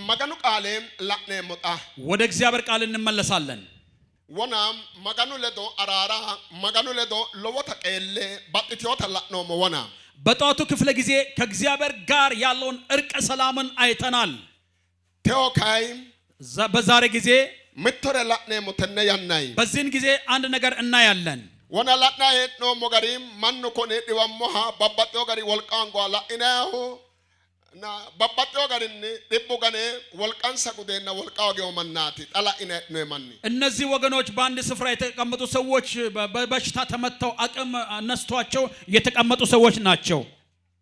maganu qaaleem la'neemmota ወደ እግዚአብሔር ቃል እንመለሳለን ወናም maganu ledo araara maganu ledo lowota qeelle baxxitiyota la'noommo ወና በጧቱ ክፍለ ጊዜ ከእግዚአብሔር ጋር ያለውን እርቀ ሰላምን አይተናል teokai በዛሬ ጊዜ mittore la'neemmo tenne yannay በዚህን ጊዜ አንድ ነገር እናያለን wona la'na hee'noommo garim mannu kone dhiwammoha babbaxxeyo gari wolqaango la'inaho na babbaxxeyo garinni dhibbu gane wolqansa gudeenna wolqaawgeyo mannaati xala'ina hee'noy manni እነዚህ ወገኖች በአንድ ስፍራ የተቀመጡ ሰዎች በበሽታ ተመተው አቅም ነስቷቸው የተቀመጡ ሰዎች ናቸው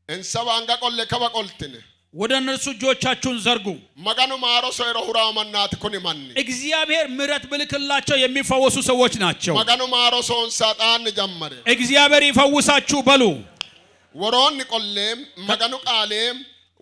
እንሰባ አንጋ ቆለ ከባ ቆልትነ ወደ እነሱ እጆቻችሁን ዘርጉ maganu maaro soyro huraw mannaati kuni manni እግዚአብሔር ምሕረት ብልክላቸው የሚፈወሱ ሰዎች ናቸው maganu maaro soon saxaan jammare እግዚአብሔር ይፈውሳችሁ በሉ woroonni qolleem maganu qaaleem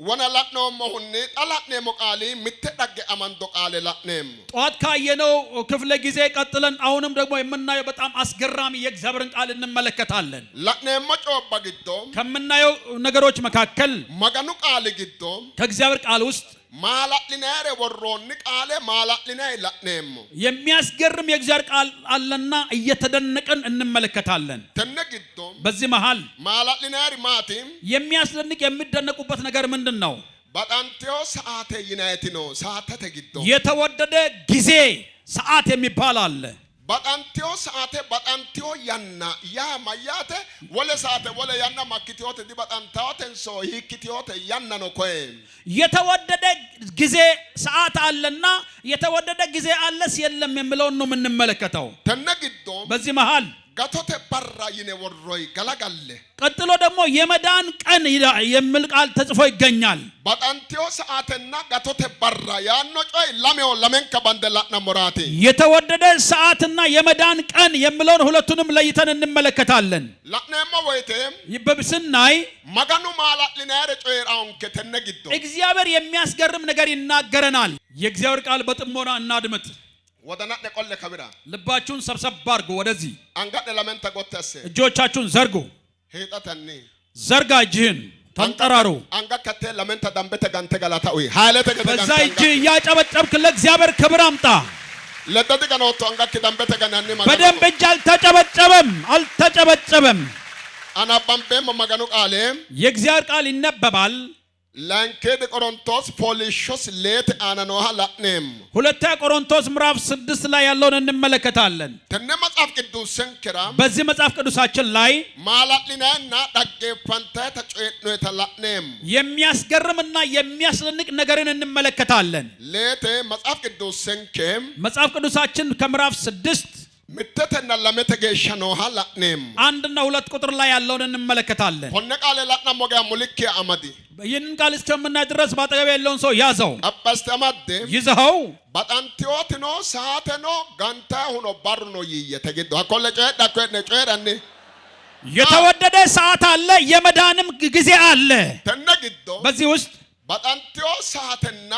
wona la'noommo hunni xala'neemmo qaali mitte dhagge amando qaale la'neemmo ጧት ካየነው ክፍለ ጊዜ ቀጥለን አሁንም ደግሞ የምናየው በጣም አስገራሚ የእግዚአብሔርን ቃል እንመለከታለን la'neemmo coobba giddo ከምናየው ነገሮች መካከል maganu qaali giddo ከእግዚአብሔር ቃል ውስጥ maala'lineere worroonni qaale maala'linay la'neemmo የሚያስገርም የእግዚአብሔር ቃል አለና እየተደነቀን እንመለከታለን tenne giddo በዚህ መሃል maala'lineeri maati የሚያስደንቅ የሚደነቁበት ነገር ምንድነው baxanteo saate yinaytino saatete giddo የተወደደ ጊዜ ሰዓት የሚባል አለ baxanteo saate baxanteo yanna ya mayate wole saate wole yanna makkitiyote di baxantaatenso hikkitiyote yanna no koe የተወደደ ጊዜ ሰዓት አለና የተወደደ ጊዜ አለስ የለም የሚለውን ነው የምንመለከተው tenne giddo በዚህ መሃል gatote barra yine worroy galagalle ቀጥሎ ደግሞ የመዳን ቀን የሚል ቃል ተጽፎ ይገኛል baxanteo saatenna gatote barra yaanno coy lameo lamenka bandela'na morati የተወደደ ሰዓትና የመዳን ቀን የሚለውን ሁለቱንም ለይተን እንመለከታለን la'neemmo woyte ይበብስናይ maganu maala'lineere coyraonke tenne giddo እግዚአብሔር የሚያስገርም ነገር ይናገረናል የእግዚአብሔር ቃል በጥሞና እናድምጥ ወደናነ ቆለ ከብራ ልባችሁን ሰብሰብ አድርጉ ወደዚህ አንጋደ ለመንተ ጎተሰ እጆቻችሁን ዘርጉ ሄጣተኒ ዘርጋ እጅህን ተንጠራሩ አንጋከተ ለመንተ ዳምበተ ጋንተ ገላታዊ ሃለተ ገደ በዛ እጅ ያጨበጨብክ ለእግዚአብሔር ክብር አምጣ ለደደ ገኖቶ አንጋከ ዳምበተ ጋናኒ ማጋ በደንብ እጅ አልተጨበጨበም አናባምበም ማጋኑ ቃሌ የእግዚአብሔር ቃል ይነበባል ላንከደ ቆሮንቶስ ፖሊሾስ ሌት አናኖሃ ላኔም ሁለተኛ ቆሮንቶስ ምዕራፍ 6 ላይ ያለውን እንመለከታለን ተነ መጽሐፍ ቅዱስ ሰንከራ በዚህ መጽሐፍ ቅዱሳችን ላይ ማላሊናና ዳገፈንተ ተጨየት ነው ተላኔም የሚያስገርምና የሚያስደንቅ ነገርን እንመለከታለን ሌት መጽሐፍ ቅዱስ ሰንከም መጽሐፍ ቅዱሳችን ከምዕራፍ 6 ምተተና ለመተገሸኖሃ ላኔም አንድና ሁለት ቁጥር ላይ ያለውን እንመለከታለን ሆነ ቃል ላና ሞጋ ሙልክ አመዲ ይህንን ቃል እስከምናይ ድረስ ባጠገብ ያለውን ሰው ያዘው አባስተማደ ይዘው ባጣንቲዮት ነው ሰዓት ነው ጋንታ ሆኖ ባር ነው ይየተገዶ አኮለጨ ዳከነ ጨራኔ የተወደደ ሰዓት አለ የመዳንም ጊዜ አለ ተነግዶ በዚህ ውስጥ ባጣንቲዮ ሰዓትና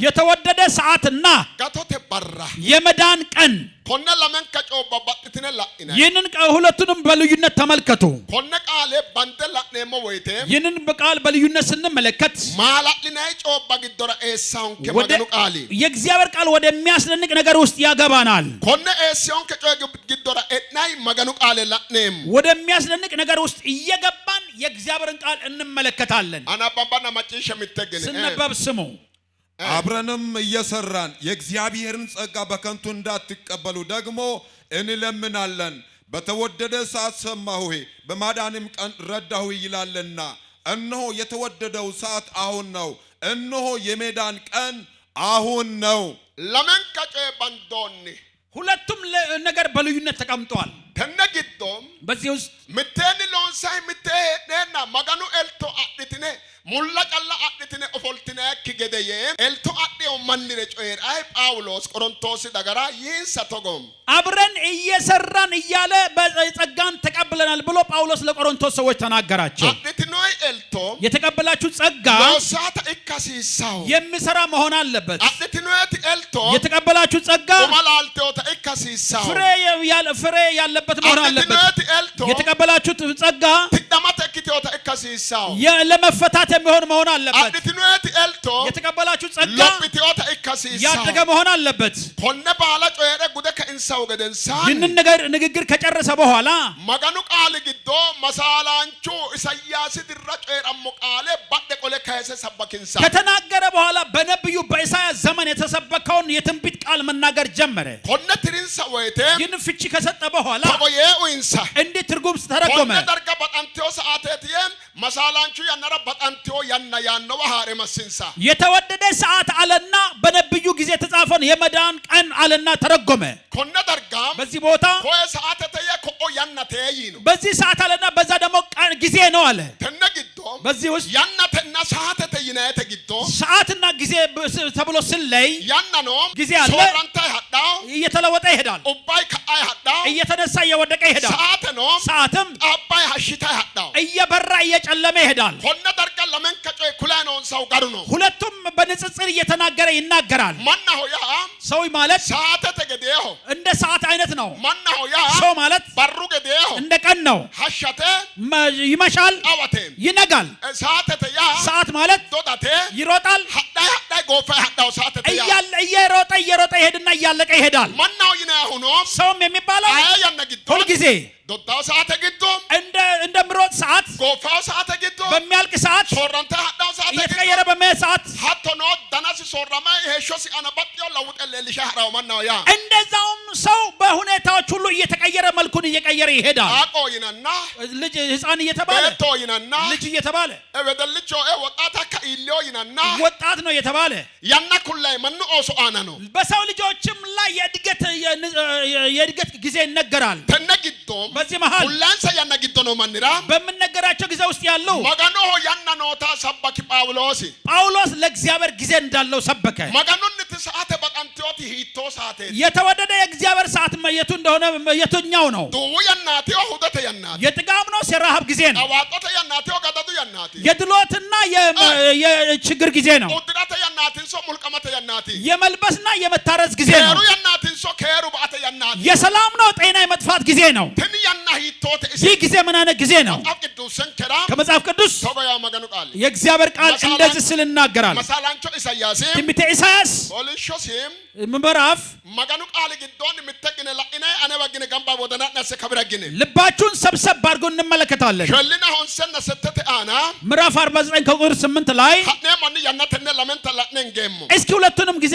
የተወደደ ሰዓትና ጋቶተ ባራ የመዳን ቀን ኮነ ለመን ከጮ ባባጥትነ ላኢና ይህንን ሁለቱንም በልዩነት ተመልከቱ ኮነ ቃሌ ባንደላ ነሞ ወይቴ ይህንን በቃል በልዩነት ስንመለከት ማላሊናይ ጮ ባግዶራ ኤሳውን ከመገኑ ቃሊ የእግዚአብሔር ቃል ወደሚያስደንቅ ነገር ውስጥ ያገባናል ኮነ ኤሳውን ከጮ ግዶራ ኤናይ መገኑ ቃሌ ላኔም ወደሚያስደንቅ ነገር ውስጥ እየገባን የእግዚአብሔርን ቃል እንመለከታለን አናባባና ማጭሽ የሚተገነ ስነበብ ስሙ አብረንም እየሰራን የእግዚአብሔርን ጸጋ በከንቱ እንዳትቀበሉ ደግሞ እንለምናለን በተወደደ ሰዓት ሰማሁ በማዳንም ቀን ረዳሁ ይላልና እነሆ የተወደደው ሰዓት አሁን ነው እነሆ የመዳን ቀን አሁን ነው ለምን ከጨ ባንዶኒ ሁለቱም ነገር በልዩነት ተቀምጧል ተነግዶም በዚህ ውስጥ ምተኒ ሎንሳይ ምተና ማጋኑ ኤልቶ አጥትነ ሙላ ጫላ አጥትነ ኦፎልትነ ከገደየ ኤልቶ አጥየው ማንነ ጮየር አይ ጳውሎስ ቆሮንቶስ ዳገራ ይንሰቶጎም አብረን እየሰራን እያለ በጸጋን ተቀበለናል ብሎ ጳውሎስ ለቆሮንቶስ ሰዎች ተናገራቸው አጥትኖይ ኤልቶ የተቀበላችሁ ጸጋ ለሳታ ኢካሲሳው የሚሰራ መሆን አለበት አጥትኖይ ኤልቶ የተቀበላችሁ ጸጋ ማላልቴው ኢካሲሳው ፍሬ ያለበት መሆን አለበት የተቀበላችሁ ጸጋ ትዳማተ ኪቶ baxantio ta ikkasiisaw ለመፈታት የሚሆን መሆን አለበት አዲትኑት ኤልቶ የተቀበላችሁ ጸጋ ሎብቲዮ ta ikkasiisaw ያደገ መሆን አለበት konne baala coyere gude ከኢንሳው ገደንሳን ይህንን ንግግር ከጨረሰ በኋላ maganu qaali giddo masaalanchu ኢሳይያስ ድራ coyeraሞ ቃሌ ባደ ቆለ ከሰ ሰበኪንሳ ከተናገረ በኋላ በነብዩ በኢሳይያስ ዘመን የተሰበከውን የትንቢት ቃል መናገር ጀመረ konne tirinsa ወይቴ ይህን ፍቺ ከሰጠ በኋላ ተቆየ ኡንሳ እንዴት ትርጉም ተረጎመ konne darga baxantio saatetiem masaalanchu ያነራ baxantio ያነው ባህረ መስንሳ የተወደደ ሰዓት አለና በነብዩ ጊዜ የተጻፈውን የመዳን ቀን አለና ተረጎመ konne darga በዚህ ቦታ ኮየ ሰዓተተየ ኮኦ ያነተይ ነው በዚህ ሰዓት አለና በዛ ደግሞ ቀን ጊዜ ነው አለ ተነግዶ በዚህ ውስጥ ያነተና ሰዓተተይና ተግዶ ሰዓትና ጊዜ ተብሎ ስለይ ያነ ነው ጊዜ አለ ሶራንታ ያዳው እየተለወጠ ይሄዳል ኡባይ ከአይ ያዳው እየተነሳ እየወደቀ ይሄዳል ሰዓት ነው ሰዓትም አባይ ሐሽታ ያዳው እየበራ እየጨለመ ይሄዳል ኮነ ደርጋ ለምን ከጮይ ኩላኖን ሰው ጋር ነው ሁለቱም በንጽጽር እየተናገረ ይናገራል ማናሆ ያ ሰው ማለት ሰዓት ተገደው እንደ ሰዓት አይነት ነው ማናሆ ያ ሰው ማለት በሩ ገደው እንደ ቀን ነው ሐሽተ ይመሻል አወቴም ይነጋል ሰዓት ተያ ሰዓት ማለት ዶዳቴ ይሮጣል ሐዳይ ጎፋ ሐዳው ሰዓት ተያ እየሮጠ ይሄድና እያለቀ ይሄዳል ማናሆ ይና ሆኖ ሰውም የሚባለው አያ ያነግዶ ሁሉ ጊዜ ዶዳው ሰዓት ተግዶ እንደምሮጥ ሰዓት ጎፋው ሰዓት ተግዶ በሚያልቅ ሰዓት ሶራንታ ሐዳው ሰዓት እየተቀየረ በሚሄድ ሰዓት ሀቶ ነው ዳናስ ሶራማ ሄሾሲ አናባጥዮ ለውጠለ ልሻህራው ማናው ያ እንደዛውም ሰው በሁኔታዎች ሁሉ እየተቀየረ መልኩን እየቀየረ ይሄዳል አቆይናና ልጅ ህፃን እየተባለ ቶይናና ልጅ እየተባለ እበደልቾ ወጣታ ከኢልዮ ይናና ወጣት ነው እየተባለ ያና ኩላይ ማኑ ኦሶ አና ነው በሰው ልጆችም ላይ የእድገት ጊዜ ይነገራል ተነግዶ በዚህ መሃል ሁላንሰ ያነግዶ ነው ማንራ በመነገራቸው ጊዜ ውስጥ ያለው ማጋኖ ያና ኖታ ሰባኪ ጳውሎስ ለእግዚአብሔር ጊዜ እንዳለው ሰበከ ማጋኖን ተሰዓተ በቃንቲዮት ሂቶ ሰዓተ የተወደደ የእግዚአብሔር ሰዓት የቱ እንደሆነ የቱኛው ነው ዱ ያናቲዮ ሁደተ ያናቲ የጥጋብ ነው የረሃብ ጊዜ ነው አዋጦተ ያናቲዮ ገደዱ ያናቲ የድሎትና የችግር ጊዜ ነው ኡድራተ ያናቲን ሶ ሙልቀመተ ያናቲ የመልበስና የመታረዝ ጊዜ ነው ከሩ ያናቲን ሶ ከሩ ባተ ያናቲ የሰላም ነው ጤና የመጥፋት ጊዜ ነው ትን ያና ሂቶተ ይህ ጊዜ ምን አይነት ጊዜ ነው ቅዱስን ከራ ከመጽሐፍ ቅዱስ ተባያ ማጋኑ ቃል የእግዚአብሔር ቃል እንደዚህ ስል እናገራል መሳላንቾ ኢሳይያስ ትንቢተ ኢሳይያስ ኦልሾሲም ምዕራፍ ማጋኑ ቃል ግዶን ምትገነ ለእኔ አነ በግነ ገንባ ወደና ነሰ ከብረግነ ልባችሁን ሰብሰብ አድርጎ እንመለከታለን ሸልና ሆንሰነ ሰተተ አና ምዕራፍ 49 ከቁጥር 8 ላይ ሀኔ ማን ያናተነ ለምን ተላነን ገሞ እስኪ ሁለቱንም ጊዜ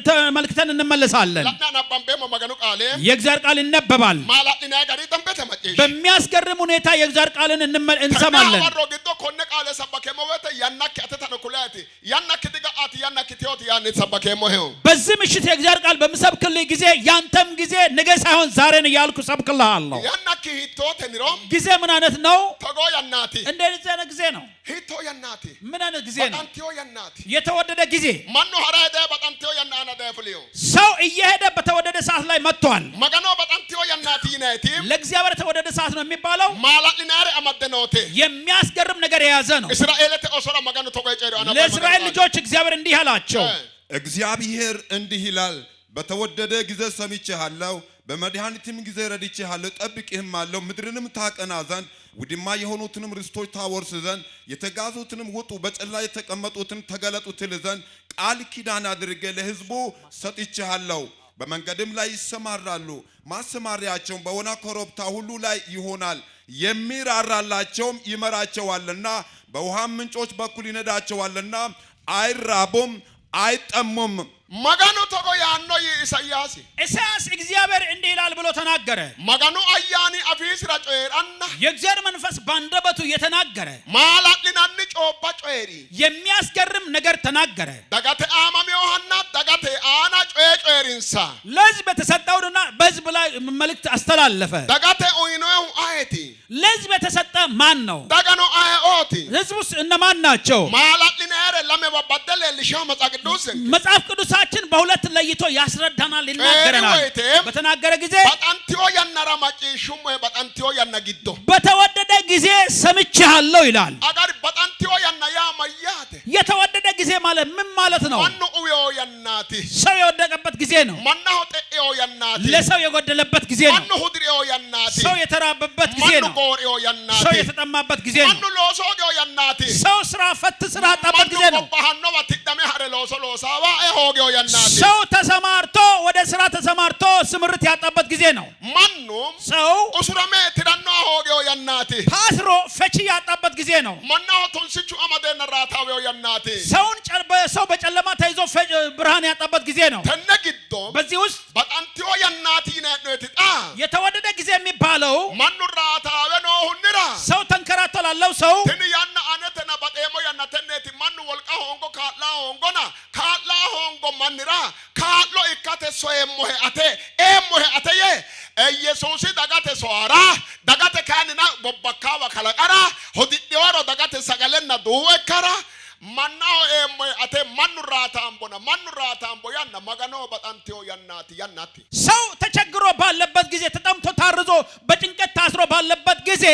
ተመልክተን እንመለሳለን ለና ናባምበ ማጋኑ ቃል የእግዚአብሔር ቃል ይነበባል ማላጥና ጋሪ ደንበ ተመጨሽ በሚያስገርም ሁኔታ የእግዚአብሔር ቃልን እንሰማለን ወሮ ግዶ ኮነ ቃል ሰበከ መወተ ያናክ አተተነ ኩላቲ ያናክ ድጋአት ያናክ ቲዮት ያን ሰበከ መሄው በዚህ ምሽት የእግዚአብሔር ቃል በምሰብክልህ ጊዜ ያንተም ጊዜ ነገ ሳይሆን ዛሬ ነው ያልኩ ሰብክልሃለሁ ያናክ ሂቶት ንሮም ጊዜ ምን አይነት ነው ተጎ ያናቲ እንደዚህ አይነት ጊዜ ነው ሂቶ ያናቲ ምን አይነት ጊዜ ነው በጣንቲዮ ያናቲ የተወደደ ጊዜ ማኑ ሐራደ በጣንቲዮ ያናና ደፍሊዮ ሰው እየሄደ በተወደደ ሰዓት ላይ መጥቷል ማጋኖ በጣንቲዮ ያናቲ ነቲ ለእግዚአብሔር የተወደደ ሰዓት ነው የሚባለው ማላጥናሪ አመደኖቴ የሚያስገርም ነገር የያዘ ነው እስራኤል ተኦሶራ ማጋኖ ተጎይ ጨዶ አና ለእስራኤል ልጆች እግዚአብሔር እንዲህ አላቸው እግዚአብሔር እንዲህ ይላል በተወደደ ጊዜ ሰምቼሃለሁ በመድኃኒትም ጊዜ ረድቼሃለሁ ጠብቄህማለሁ ምድርንም ታቀና ዘንድ ውድማ የሆኑትንም ርስቶች ታወርስ ዘንድ የተጋዙትንም ውጡ በጨላ የተቀመጡትን ተገለጡ ትል ዘንድ ቃል ኪዳን አድርጌ ለሕዝቡ ሰጥቼሃለሁ በመንገድም ላይ ይሰማራሉ ማሰማሪያቸውም በወና ኮረብታ ሁሉ ላይ ይሆናል የሚራራላቸውም ይመራቸዋልና በውሃም ምንጮች በኩል ይነዳቸዋልና አይራቡም አይጠሙም ማጋኖ ተጎ ያኖ ኢሳይያስ እግዚአብሔር እንዲህ ይላል ብሎ ተናገረ ማጋኖ አያኒ አፊስራ ጮየራና የእግዚአብሔር መንፈስ ባንደበቱ የተናገረ ማላጥናን ጮባ ጮየሪ የሚያስገርም ነገር ተናገረ ዳጋተ አማም ዮሐና ዳጋተ አና ጮየሪንሳ ለሕዝብ የተሰጠውና በሕዝብ ላይ መልእክት አስተላለፈ ዳጋተ ኦይኖ አይቲ ለሕዝብ የተሰጠ ማን ነው ዳጋኖ አያኦቲ ሕዝቡስ እነማን ናቸው ማላጥናረ ለመባበደለ ልሻ መጽሐፍ ቅዱሳችን በሁለት ለይቶ ያስረዳናል ይናገረናል በተናገረ ጊዜ በጣንቲዮ ያናራ ማጪሹም በጣንቲዮ ያናጊዶ በተወደደ ጊዜ ሰምቼሃለሁ ይላል አጋር በጣንቲዮ ያናያ ማያተ የተወደደ ጊዜ ማለት ምን ማለት ነው? ማኑ ኡዮ ያናቲ ሰው የወደቀበት ጊዜ ነው። ማናው ጤዮ ያናቲ ለሰው የጎደለበት ጊዜ ነው። ማኑ ሁድሪዮ ያናቲ ሰው የተራበበት ጊዜ ነው። ማኑ ጎሪዮ ያናቲ ሰው የተጠማበት ጊዜ ነው። ማኑ ሎሶዮ ያናቲ ሰው ስራ ፈት ስራ አጣበት ጊዜ ነው። ባሃኖ ወትደሜ ሀረ ሎሶ ሎሳባ ሆጊዮ ያናቲ ሰው ተሰማርቶ ወደ ስራ ተሰማርቶ ስምርት ያጣበት ጊዜ ነው። ማኑ ሰው ኡሱራሜ ትዳኖ ሆጊዮ ያናቲ ታስሮ ፈቺ ያጣበት ጊዜ ነው። ማናው ቱንሲቹ አመደነ ራታዊዮ ያናቲ ሰው በጨለማ ተይዞ ብርሃን ያጣበት ጊዜ ነው። ተነግዶ በዚህ ውስጥ በጣንቲዮ ያናቲ ነው የትጣ የተወደደ ጊዜ የሚባለው ማኑ ራታዊ ነው ሁንራ ሰው ተንከራቶ ላለው ሰው ትን ያና አነተና በጤሞ ያናተነቲ ማኑ ወልቃ ሆንጎ ካላ ሆንጎና ካላ ሆንጎ ማንራ ካሎ ይካተ ሶየሞሄ አቴየ ኢየሱስ ዳጋተ ሶራ ዳጋተ ካንና ቦባካዋ ከለቀራ ሆዲዲዋሮ ዳጋተ ሰገለና ዱወከራ ማናው አቴ ማኑ ራታምቦ ያና ማጋኖ በጣንቲዮ ያናቲ ሰው ተቸግሮ ባለበት ጊዜ ተጠምቶ ታርዞ በጭንቀት ታስሮ ባለበት ጊዜ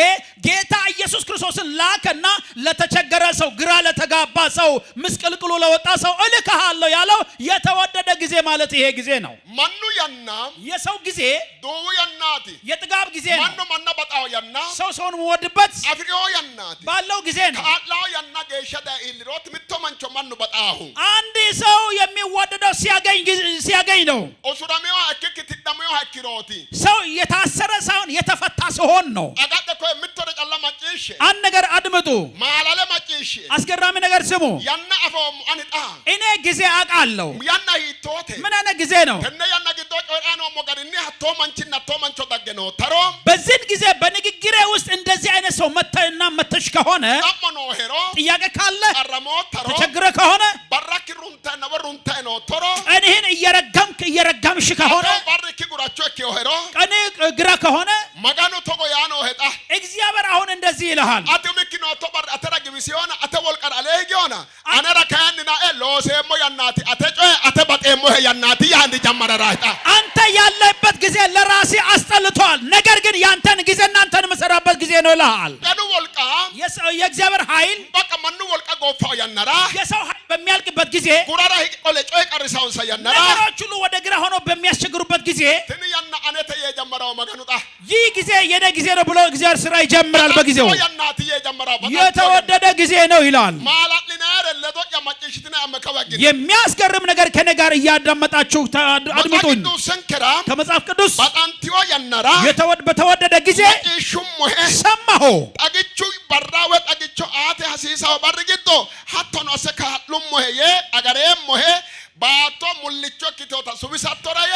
ጌታ ኢየሱስ ክርስቶስን ላከና ለተቸገረ ሰው ግራ ለተጋባ ሰው ምስቅልቅሉ ለወጣ ሰው እልክሃለሁ ያለው የተወደደ ጊዜ ማለት ይሄ ጊዜ ነው። ማኑ ያና የሰው ጊዜ ዱው ያናቲ የጥጋብ ጊዜ ነው። ማኑ በጣው ያና ሰውን ወድበት አፍሪዮ ያናቲ ባለው ጊዜ ነው። ካላው ያና ገሸዳ ኢልሮት ምቶማንቾ ማኑ በጣሁ አንድ ሰው የሚወደደው ሲያገኝ ነው። ኦሱራሜዋ አከክ ትዳሜዋ አኪሮቲ ሰው የታሰረ ሳይሆን የተፈታ ሲሆን ነው። አጋደኮ ምትወደ ጨላ ማጭሽ አንድ ነገር አድምጡ፣ ማላለ ማጭሽ አስገራሚ ነገር ስሙ። ያና አፎም አንጣ እኔ ጊዜ አውቃለሁ። ያና ይቶቴ ምን አይነት ጊዜ ነው? ከነ ያና ግዶ ጮራኖ ሞጋሪኒ ቶማንቾ ዳገኖ ተሮ በዚህ ጊዜ በንግግሬ ውስጥ እንደዚህ አይነት ሰው መተና መተሽ ከሆነ አሞኖ ሄሮ ጥያቄ ካለ አረሞ ተሮ ተቸግረ ከሆነ ባራኪ ሩንታ ነው ተሮ ቀንህን እየረገምሽ ከሆነ ባራኪ ጉራቾ ሄሮ ቀን ግራ ከሆነ ማጋኖ ቶጎ ያኖ ሄጣ እግዚአብሔር አሁን እንደዚህ ይልሃል። አተምኪኖ ቶባር አተራግቢ ሲሆን አተወልቀር አለጊዮና አነራ ካያንና ሎሴሞ ያናቲ አተበጤሞ ያናቲ ያንዲ ጀመረራታ አንተ ያለበት ጊዜ ለራሴ አስጠልቷል። ነገር ግን ያንተን ጊዜ እናንተን መሰራበት ጊዜ ነው ይልሃል። ቀኑ ወልቃ የእግዚአብሔር ኃይል በቃ ማኑ ወልቃ ጎፋው ያነራ የሰው ኃይል በሚያልቅበት ጊዜ ጉራራ ሂቆለ ጮይ ቀርሳውን ሰያነራ ነገሮች ሁሉ ወደ ግራ ሆኖ በሚያስቸግሩበት ጊዜ ትንያና አነተ የጀመረው መገኑጣ ይህ ጊዜ የኔ ጊዜ ነው ብሎ እግዚአብሔር ስራ ይጀምራል። በጊዜው ያናቲ የጀመረው የተወደደ ጊዜ ነው ይላል። ማላሊናረ ለዶቅ ያማጭሽትና አመከባግን የሚያስገርም ነገር ከኔ ጋር እያዳመጣችሁ አድምጡኝ። ከመጽሐፍ ቅዱስ በጣንቲዮ ያነራ በተወደደ ጊዜ ሰማሁ ጠግቹ በራወ ጠግቹ አቴ ሐሲሳው በርግቶ ሀቶን አሰካ ሉሞሄ አገሬሞሄ ባቶ ሙልቾ ኪቶታ ሱቢሳቶራዬ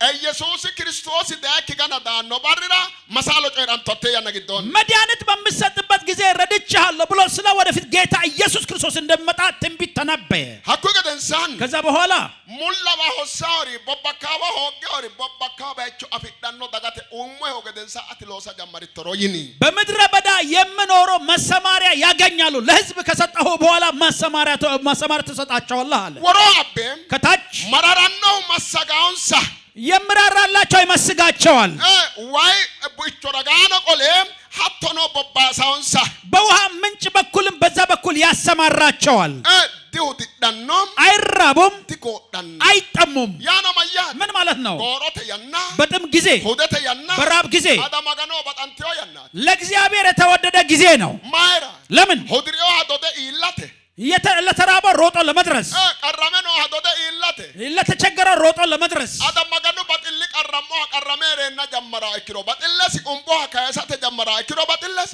ኢየሱስ ክርስቶስ ዳኪ ገና ዳኖ ባሪራ መሳሎ ጮራን ተተ ያነግዶን መድኃኒት በሚሰጥበት ጊዜ ረድቻለሁ ብሎ ስለ ወደፊት ጌታ ኢየሱስ ክርስቶስ እንደሚመጣ ትንቢት ተነበየ። ሀኩ ገደንሳን ከዛ በኋላ ሙላባ ሆሳሪ ቦባካባ ሆገሪ ቦባካባ እቹ አፍዳኖ ዳጋተ ኡሞ ሆገደንሳ አትሎሳ ጀመሪ ተሮይኒ በምድረ በዳ የምኖረው መሰማሪያ ያገኛሉ። ለሕዝብ ከሰጠሁ በኋላ መሰማሪያ ተሰጣቸዋለህ አለ። ወሮ አቤም ከታች መራራኖ መሰጋውንሳ የምራራላቸው ይመስጋቸዋል። ዋይ ቡቾራጋና ቆሌም ሀቶኖ ቦባሳውንሳ በውሃ ምንጭ በኩልም በዛ በኩል ያሰማራቸዋል። ዲሁት ዳኖም አይራቡም፣ ቲቆዳን አይጠሙም። ያና ማያ ምን ማለት ነው? ጎሮተ ያና በጥም ጊዜ ሁደተ ያና በራብ ጊዜ አዳማጋኖ በጣንቲዮ ያና ለእግዚአብሔር የተወደደ ጊዜ ነው። ማይራ ለምን? ሁድሪዮ አዶደ ኢላቴ ለተራበ ሮጦ ለመድረስ ቀረመኖ አዶደ ኢላቴ ለተቸገረ ሮጦ ለመድረስ አዳማጋኖ በጥል ቀረሞ ቀረሜሬና ጀመራ እክሮ በጥለሲ ኡምቦ ካያሳተ ጀመራ እክሮ በጥለሲ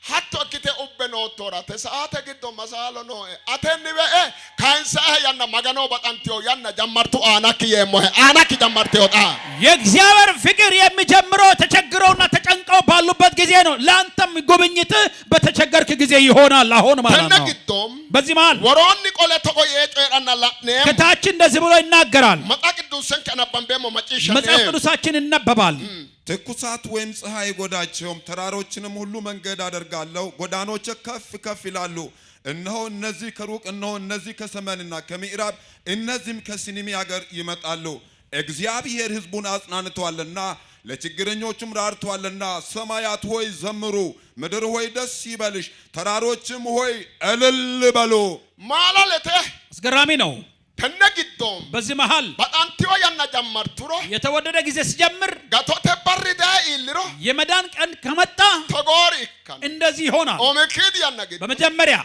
hatto kite ubbe no tora te saate giddo masalo no atenni be kainsa yanna magano batantio yanna jammartu anaki yemohe anaki jammartio ta የእግዚአብሔር ፍቅር የሚጀምረው ተቸግረውና ተጨንቀው ባሉበት ጊዜ ነው። ላንተም ጉብኝት በተቸገርክ ጊዜ ይሆናል አሁን ማለት ነው። ተነግቶም በዚህ መሃል ወሮኒ ቆለ ተቆየ ጮራና ላኔ ከታች እንደዚህ ብሎ ይናገራል። መጽሐፍ ቅዱስን ከነበንበሞ መጪሻ መጽሐፍ ቅዱሳችን ይነበባል። ትኩሳት ወይም ፀሐይ ጎዳቸውም ተራሮችንም ሁሉ መንገድ አደርጋለሁ፣ ጎዳኖች ከፍ ከፍ ይላሉ። እነሆ እነዚህ ከሩቅ እነሆ እነዚህ ከሰሜንና ከምዕራብ እነዚህም ከሲኒሚ ሀገር ይመጣሉ። እግዚአብሔር ሕዝቡን አጽናንቷልና ለችግረኞችም ራርቷልና። ሰማያት ሆይ ዘምሩ፣ ምድር ሆይ ደስ ይበልሽ ተራሮችም ሆይ እልል በሉ ማላለቴ አስገራሚ ነው ከነግዶም በዚህ መሃል በጣንቲዮ ያና ጀመርቱሮ የተወደደ ጊዜ ሲጀምር ጋቶቴ በርዳ ይልሮ የመዳን ቀን ከመጣ ተጎሪካን እንደዚህ ይሆናል ኦሜክድ ያናግድ በመጀመሪያ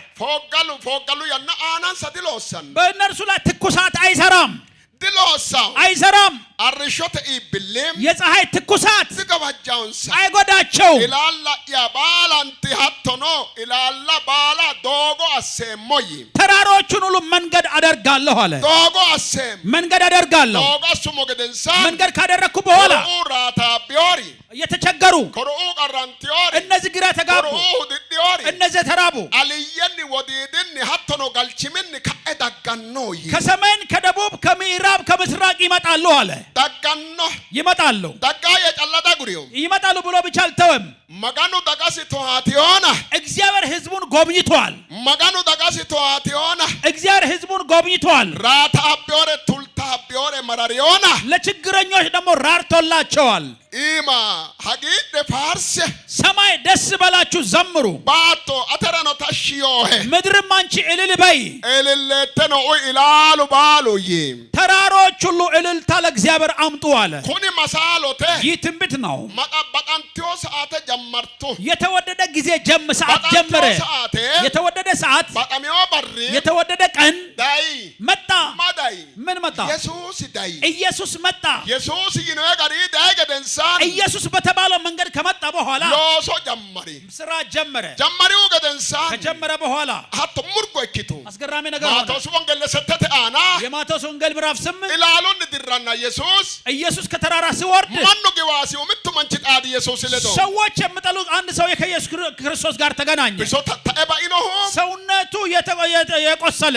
ፎጋሉ ያና አናን ሰዲሎሰን በእነርሱ ላይ ትኩሳት አይሰራም ድሎሳው አይሰራም አርሾተ ኢብሌም የፀሐይ ትኩሳት ዝገባጃውንሳ አይጎዳቸው ኢላላ ያባላንቲ ሀቶኖ ኢላላ ባላ ዶጎ አሴሞይ ተራሮቹን ሁሉ መንገድ አደርጋለሁ አለ ዶጎ አሴም መንገድ አደርጋለሁ ዶጎ አሱሞ ገደንሳ መንገድ ካደረኩ በኋላ ኡራታ ቢዮሪ የተቸገሩ ኮሮኡ ቀራንቲዮሪ እነዚህ ግራ ተጋቡ ኮሮኡ ድዲዮሪ እነዚህ ተራቡ አልየኒ ወዲድኒ ሀቶኖ ገልችምን ከእዳጋኖይ ከሰሜን ከደቡብ ከምዕራብ ከምስራቅ ይመጣሉ አለ ዳጋኖ ይመጣሉ ዳጋ የጨለዳ ጉሪዮ ይመጣሉ ብሎ ብቻ አልተወም መጋኑ ዳጋሲ ተዋቲዮና እግዚአብሔር ህዝቡን ጎብኝቷል መጋኑ ዳጋሲ ተዋቲዮና እግዚአብሔር ህዝቡን ጎብኝቷል ራታ ቢዮሬ ቱልታ ቢዮሬ መራሪዮና ለችግረኞች ደግሞ ራርቶላቸዋል ኢማ ሀጊደ ፋርሴ ሰማይ ደስ በላችሁ ዘምሩ ባቶ አተራኖ ታሽዮሄ ምድርም አንቺ እልል በይ ኤልሌተኖ ኢላሉ ባሉይ ተራሮች ሁሉ እልልታ ለእግዚአብሔር አምጡ አለ ኩኒ መሳሎቴ ይህ ትንቢት ነው በጣንቲዮ ሰዓተ ጀመርቱ የተወደደ ጊዜ ሰዓት ጀመረ የተወደደ ሰዓት በጣሚዮ በሪ የተወደደ ቀን ዳይ መጣ ማዳይ ምን መጣ ኢየሱስ ዳይ ኢየሱስ መጣ ኢየሱስ ይኖ ጋሪ ዳይ ገደንሳን ኢየሱስ በተባለው መንገድ ከመጣ በኋላ ሎሶ ጀመሪ ስራ ጀመረ ጀመሪው ገደንሳን ከጀመረ በኋላ ሀቶ ሙርጎ እኪቱ አስገራሚ ነገር ሆነ ማቴዎስ ወንጌል ለሰተተ አና የማቴዎስ ወንጌል ምዕራፍ 8 ኢላሉን ድራና ኢየሱስ ከተራራ ሲወርድ ማኑ ግዋሲው ምቱ መንጭጣድ ኢየሱስ ለዶ ሰዎች የሚጠሉት አንድ ሰው ከኢየሱስ ክርስቶስ ጋር ተገናኘ ቢሶታ ተባይኖ ሰውነቱ የቆሰለ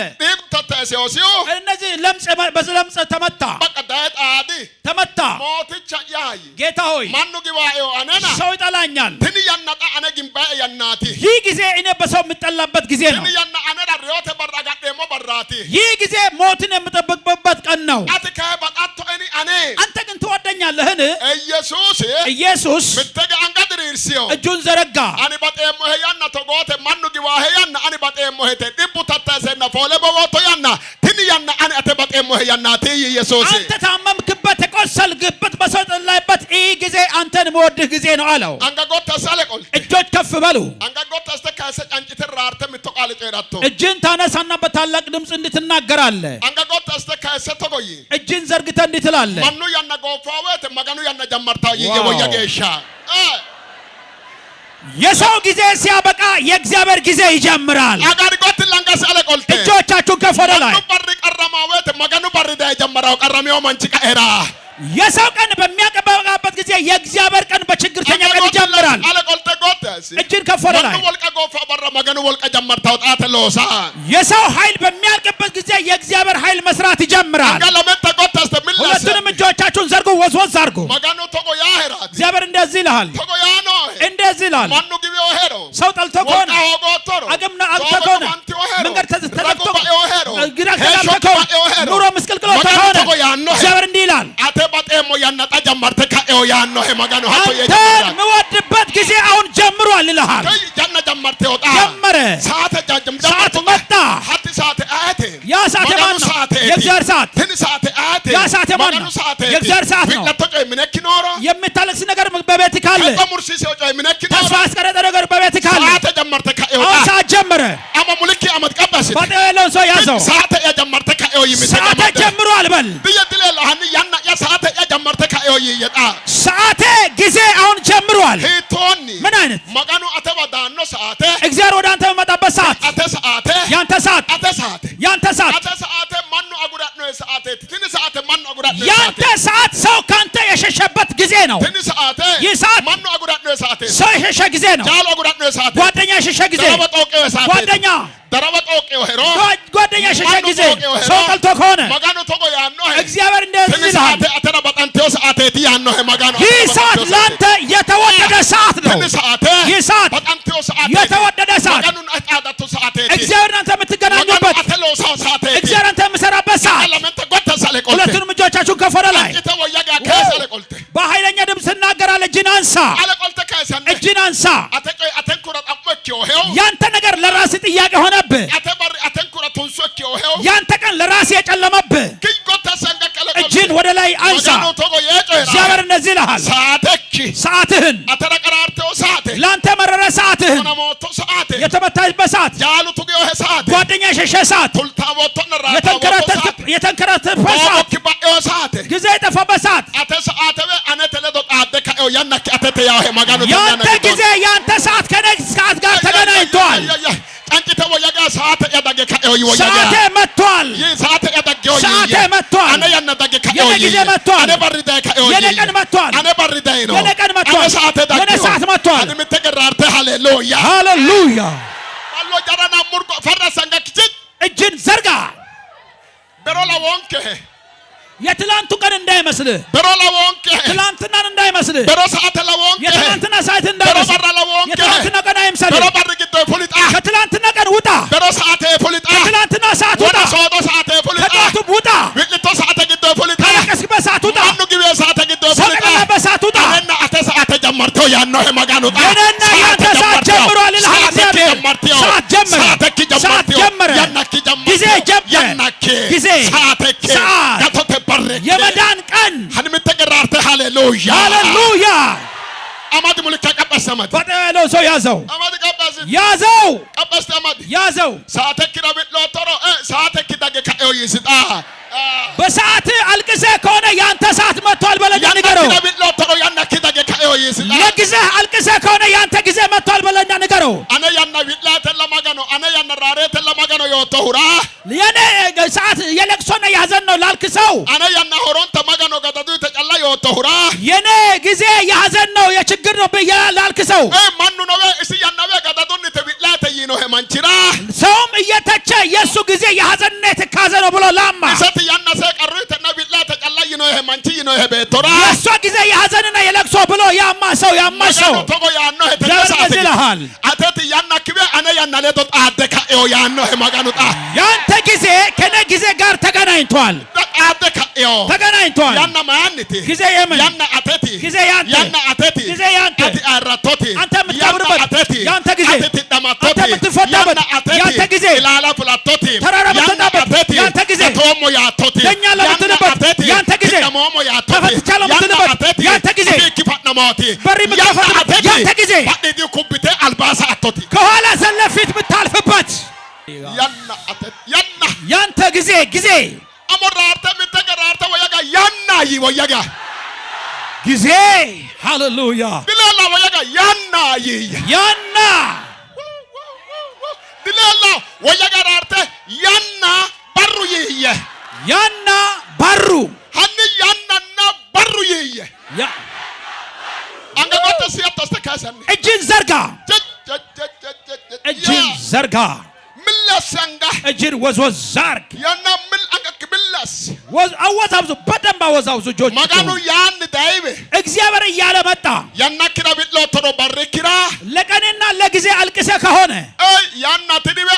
ተተሰሲዮ እነዚህ ለምጽ ተመታ በቀዳጣዲ ተመታ ሞትቻ ያይ ጌታ ሆይ ማኑ ግዋኤው አነና ሰው ይጠላኛል ትን ያናጣ አነ ግንባኤ ያናቲ ይህ ጊዜ እኔ በሰው የምጠላበት ጊዜ ነው ትን ያና አነ ዳሪዮተ በራጋደሞ በራቲ ይህ ጊዜ ሞትን የምጠብቅበት ቀን ነው አትከ በቃቶ እኔ አኔ አንተ ግን ትወደኛለህን ኢየሱስ ምትገ አንጋድሪርሲዮ እጁን ዘረጋ አኒ በጤሞ ሄያና ተጎተ ማኑ ግዋሄ ያና አኒ በጤሞ ሄተ ዲቡ ተተሰና ፎለ በቦቶ ያና ትን ያና አኒ አተ በጤሞ ሄያናቲ ኢየሱስ አንተ ታመምክበት ተቆሰልክበት በሰው ጠላይበት ይህ ጊዜ አንተን የምወድህ ጊዜ ነው አለው አንጋጎት ተሳለቆል እጆች ከፍ በሉ አንጋጎት ተስተካሰ ጫንጭተር አርተ ምትቃል ጨራቶ እጅን ታነሳና በታላቅ ድምጽ እንድትናገራለህ አንጋጎት ተስተካሰ ተጎይ እጅን ዘርግተህ እንድትላለህ ማኑ ያና ጎፋወት መጋኑ ያና ጀመርታው ይገወያ ጌሻ የሰው ጊዜ ሲያበቃ የእግዚአብሔር ጊዜ ይጀምራል አጋርጎት ለንጋስ አለቆልቴ እጆቻችሁን ከፍ ወደ ላይ ማኑ በር ቀረማወት መጋኑ በር ዳ ጀመራው ቀረሚው መንጭ ቀራ የሰው ቀን በሚያቀባበት ጊዜ የእግዚአብሔር ቀን በችግርተኛ ቀን ይጀምራል አለቆልቴ ጎተስ እጅን ከፍ ወደ ላይ ማኑ ወልቀ ጎፋ በር መጋኑ ወልቀ ጀመርታው ጣተ ሎሳ የሰው ኃይል በሚያልቅበት ጊዜ የእግዚአብሔር ኃይል መስራት ይጀምራል አንጋለመት ጎተስ ተምለሰ ሁለቱንም እጆቻችሁን ዘርጉ ወዝወዝ አድርጉ መጋኑ ተቆ ያሄራት እግዚአብሔር እንደዚህ ይልሃል ተቆ ያ ነው እንደዚህ ይልሃል ማኑ ግቢው ሄሮ ሰው ጠልቶ ከሆነ አገምና አልተኮነ መንገድ ተዘግቶ ግራ ተጋብቶ ኑሮ ምስቅልቅሎ ከሆነ እግዚአብሔር እንዲህ ይላል አተ በጤሞ ያናጣ ጀመርተ ካኤው ያኖ ሄማጋኑ ሀቶ አንተን የምወድበት ጊዜ አሁን ጀምሯል ይልሃል ጃና ጀመርተ ወጣ ጀመረ ሰዓት መጣ ሀት ሰዓት አያቴ ያ ሰዓት ማን ነው የእግዚአብሔር ሰዓት ትን ሰዓት አያቴ ያ ሰዓት ማን ነው የእግዚአብሔር ሰዓት ነው ለተጨይ ምነክ ኖሮ የምታለቅስ ነገር በቤት ካለ ከሙርሲ ሲወጫይ ምነክ ኖሮ ተስፋ አስቀረጠ ነገር በቤት ካለ ሰዓት ጀመርተ ካኤው ሰዓት ጀመረ አማ ሙልኪ አመት ቀበስ ባጠለው ሰው ያዘው ሰዓት ጀመርተ ካኤው ይምሰ ሰዓት ጀምሯል በል በየድለላ ሀኒ ያና ያ ሰዓት ጀመርተ ካኤው ይየጣ ሰዓት ጊዜ አሁን ጀምሯል ሂቶኒ ምን አይነት መጋኑ አተባዳኖ ሰዓት እግዚአብሔር ወደ አንተ በመጣበት ሰዓት አተ ሰዓት ያንተ ሰዓት አተ ሰዓት ያንተ ሰዓት አተ ሰዓት ማኑ አጉዳት ነው ሰዓት ትን ሰዓት ማኑ አጉዳት ነው ያንተ ሰዓት ሰው ካንተ የሸሸበት ጊዜ ነው ትን ሰዓት ይህ ሰዓት ማኑ አጉዳት ነው ሰዓት ሰው የሸሸ ጊዜ ነው ጃሎ አጉዳት ነው ሰዓት ጓደኛ የሸሸ ጊዜ ጓደኛ ደረበጦቄው ሄሮ ጓደኛ የሸሸ ጊዜ ሰው ጠልቶ ከሆነ መጋኑ ተቆ ያኖ እግዚአብሔር እንደዚህ ይልሃል አተና በጣንቴው ሰዓት ያኖ መጋኑ ይህ ሰዓት ላንተ የተወደደ ሰዓት ነው ይህ ሰዓት በጣንቴው ሰዓት የተወደደ ሰዓት መጋኑን አጣጣቱ ሰዓት እግዚአብሔር አንተ የምትገናኙበት እግዚአብሔር አንተ የምሰራበት ሰዓት ሁለቱንም እጆቻችሁን ከፍ ወደ ላይ በኃይለኛ ድምፅ ትናገራለህ እጅን አንሳ እጅን አንሳ ኦሄው ያንተ ነገር ለራስ ጥያቄ ሆነብህ አተባር አተንኩራ ቶንሶክ ኦሄው ያንተ ቀን ለራስ የጨለመብህ ኪጎታ ሰንገቀለ እጅን ወደ ላይ አንሳ እግዚአብሔር እንደዚህ ይልሃል ሳተክ ሰዓትህን አተረቀራርተው ሰዓት ላንተ መረረ ሰዓትህን ሞቶ ሰዓት የተመታህበት ሰዓት ጃሉ ቱገ ኦሄ ሰዓት ጓደኛ የሸሸ ሰዓት ቱልታቦቶን ራታ የተንከራተትበት ሰዓት ኪባኤው ሰዓት ጊዜ የጠፋበት ሰዓት አተ ሰዓት አነ ተለዶ ቃደከ ያናክ አተተ ያው ማጋኑ ያንተ ጊዜ ያንተ ሰዓት ከነግ ሰዓት ጋር ተገናኝቷል አንቺተ ወያጋ ሰዓት ያዳገከ ወያጋ ሰዓት መጥቷል ሰዓት ያዳገው ሰዓት መጥቷል አነ ያናዳገከ የኔ ጊዜ መጥቷል አነ በርዳከ የኔ ቀን መጥቷል አነ በርዳይ ነው የኔ ቀን መጥቷል የኔ ሰዓት መጥቷል አነ ምትገራርተ ሃሌሉያ ሃሌሉያ አሎ ጃራና ሙርቆ ፈረሰንገክች እጅን ዘርጋ በሮላ ወንከ የትላንቱ ቀን እንዳይመስልህ በሮላ ወንከ ትላንትናን እንዳይመስልህ በሮ ሰዓት ለወንከ የትላንትና ሰዓት እንዳይመስልህ በሮ ለወንከ የትላንትና ቀን አይምሰልህ በሮ በርግቶ ፖሊጣ ከትላንትና ቀን ውጣ በሮ ሰዓት ፖሊጣ ከትላንትና ሰዓት ውጣ ሶዶ ሰዓት ፖሊጣ ከጠዋቱ ውጣ ቢልቶ ሰዓት ግዶ ፖሊጣ ከለቀስክበት ሰዓት ውጣ አኑ ግቤ ሰዓት ግዶ ፖሊጣ ሰቀለበት ሰዓት ውጣ አነና አተ ሰዓት ጀመርቶ ያኖ ማጋኑ ጣ የኔና ያንተ ሰዓት ጀምሯል ይልሃል እግዚአብሔር ሰዓት ጀመረ ሰዓት ጀመረ ጊዜ ጀመረ ያናክ ጊዜ ሰዓትክ ሰዓት ጋቶተ በረክ የመዳን ቀን ሀንምተገራርተ ሃሌሉያ ሃሌሉያ አማድ ሙልካ ቀበሰመት ፈጠለው ሰው ያዘው አማድ ቀበስ ያዘው ቀበስ አማድ ያዘው ሰዓትክ ረብሎ ቶሮ ሰዓትክ ዳገ ካዮ ይስጣ በሰዓት አልቅሰ ከሆነ ያንተ ሰዓት መጥቷል በለኛ ንገረው ረብሎ ቶሮ ያናክ ዳገ ካዮ ይስጣ ለጊዜ አልቅሰ ከሆነ ያንተ ጊዜ መጥቷል በለኛ ንገረው አነ ያና ቢላተ ለማጋኖ አነ ያና ራሬተ ለማጋኖ የወተሁራ የኔ ሰዓት የለቅሶና ያዘን ነው ላልክ ሰው አነ ያና ሆሮን ተማጋኖ ገዳዱ ተጨላ የወተሁራ የኔ ጊዜ ያዘን ነው የችግር ነው ላልክ ሰው ማኑ ነው እሲ ያናበ ገዳዱን ተቢላተ ይኖ ሄማንቺራ ሰውም እየተቸ የሱ ጊዜ ያዘንና የተካዘ ነው ብሎ ላማ ሰት ያና ሰቀሩ ተነቢላ ተጨላ ይኖ ሄማንቺ ይኖ ሄቤቶራ የሱ ጊዜ ያዘንና የለቅሶ ብሎ ያማ ሰው ተጎ ያኖ ሄተሰዓት ይልሃል አተት ያና ክቤ አነ ያና ለቶ አደካ ያኖ ሄማጋኑ ጣ ያንተ ጊዜ ከነ ጊዜ ጋር ተገናኝቷል አደካ ተገናኝቷል ያና ማንቲ ጊዜ የምን ያና አተቲ ጊዜ ያንተ ያና አተቲ ጊዜ ያንተ አቲ አራቶቲ አንተ የምትከብርበት ያንተ ጊዜ አተቲ ደማቶቲ አንተ የምትፈታበት ያንተ ጊዜ ላላ ፍላቶቲ ተራራ የምትወጣበት ያንተ ጊዜ ቶሞ ያቶቲ የኛ ለምትልበት ያንተ ጊዜ ደሞሞ ያቶቲ ተፈትቻለሁ የምትልበት ያንተ ጊዜ ኪፋናማቲ በሪ የምትከፍትበት ያንተ ጊዜ ባዲዲ ኩብቴ አልባሳ አቶቲ ከኋላ ሰለፊት የምታልፍበት ያና አተት ያና ያንተ ጊዜ አሞራርተ ምተገራርተ ወያጋ ያና ይወያጋ ጊዜ ሃሌሉያ ድላላ ወያጋ ያና ያና ድላላ ወያጋ ራርተ ያና በሩ ያና በሩ ሀኒ ያናና በሩ አንገባተ ሲያት ተስተካሰን እጅን ዘርጋ እጅን ዘርጋ ምለሰንጋ እጅን ወዝወዝ ዛርግ ያና ምል አንገክ ምለስ አወዛብዙ በደንብ አወዛብዙ ጆች ማጋኑ ያን ዳይቤ እግዚአብሔር እያለ መጣ ያና ክራ ቢሎ ተሮ ባረኪራ ለቀኔና ለጊዜ አልቅሰ ከሆነ ያና ትዲቤ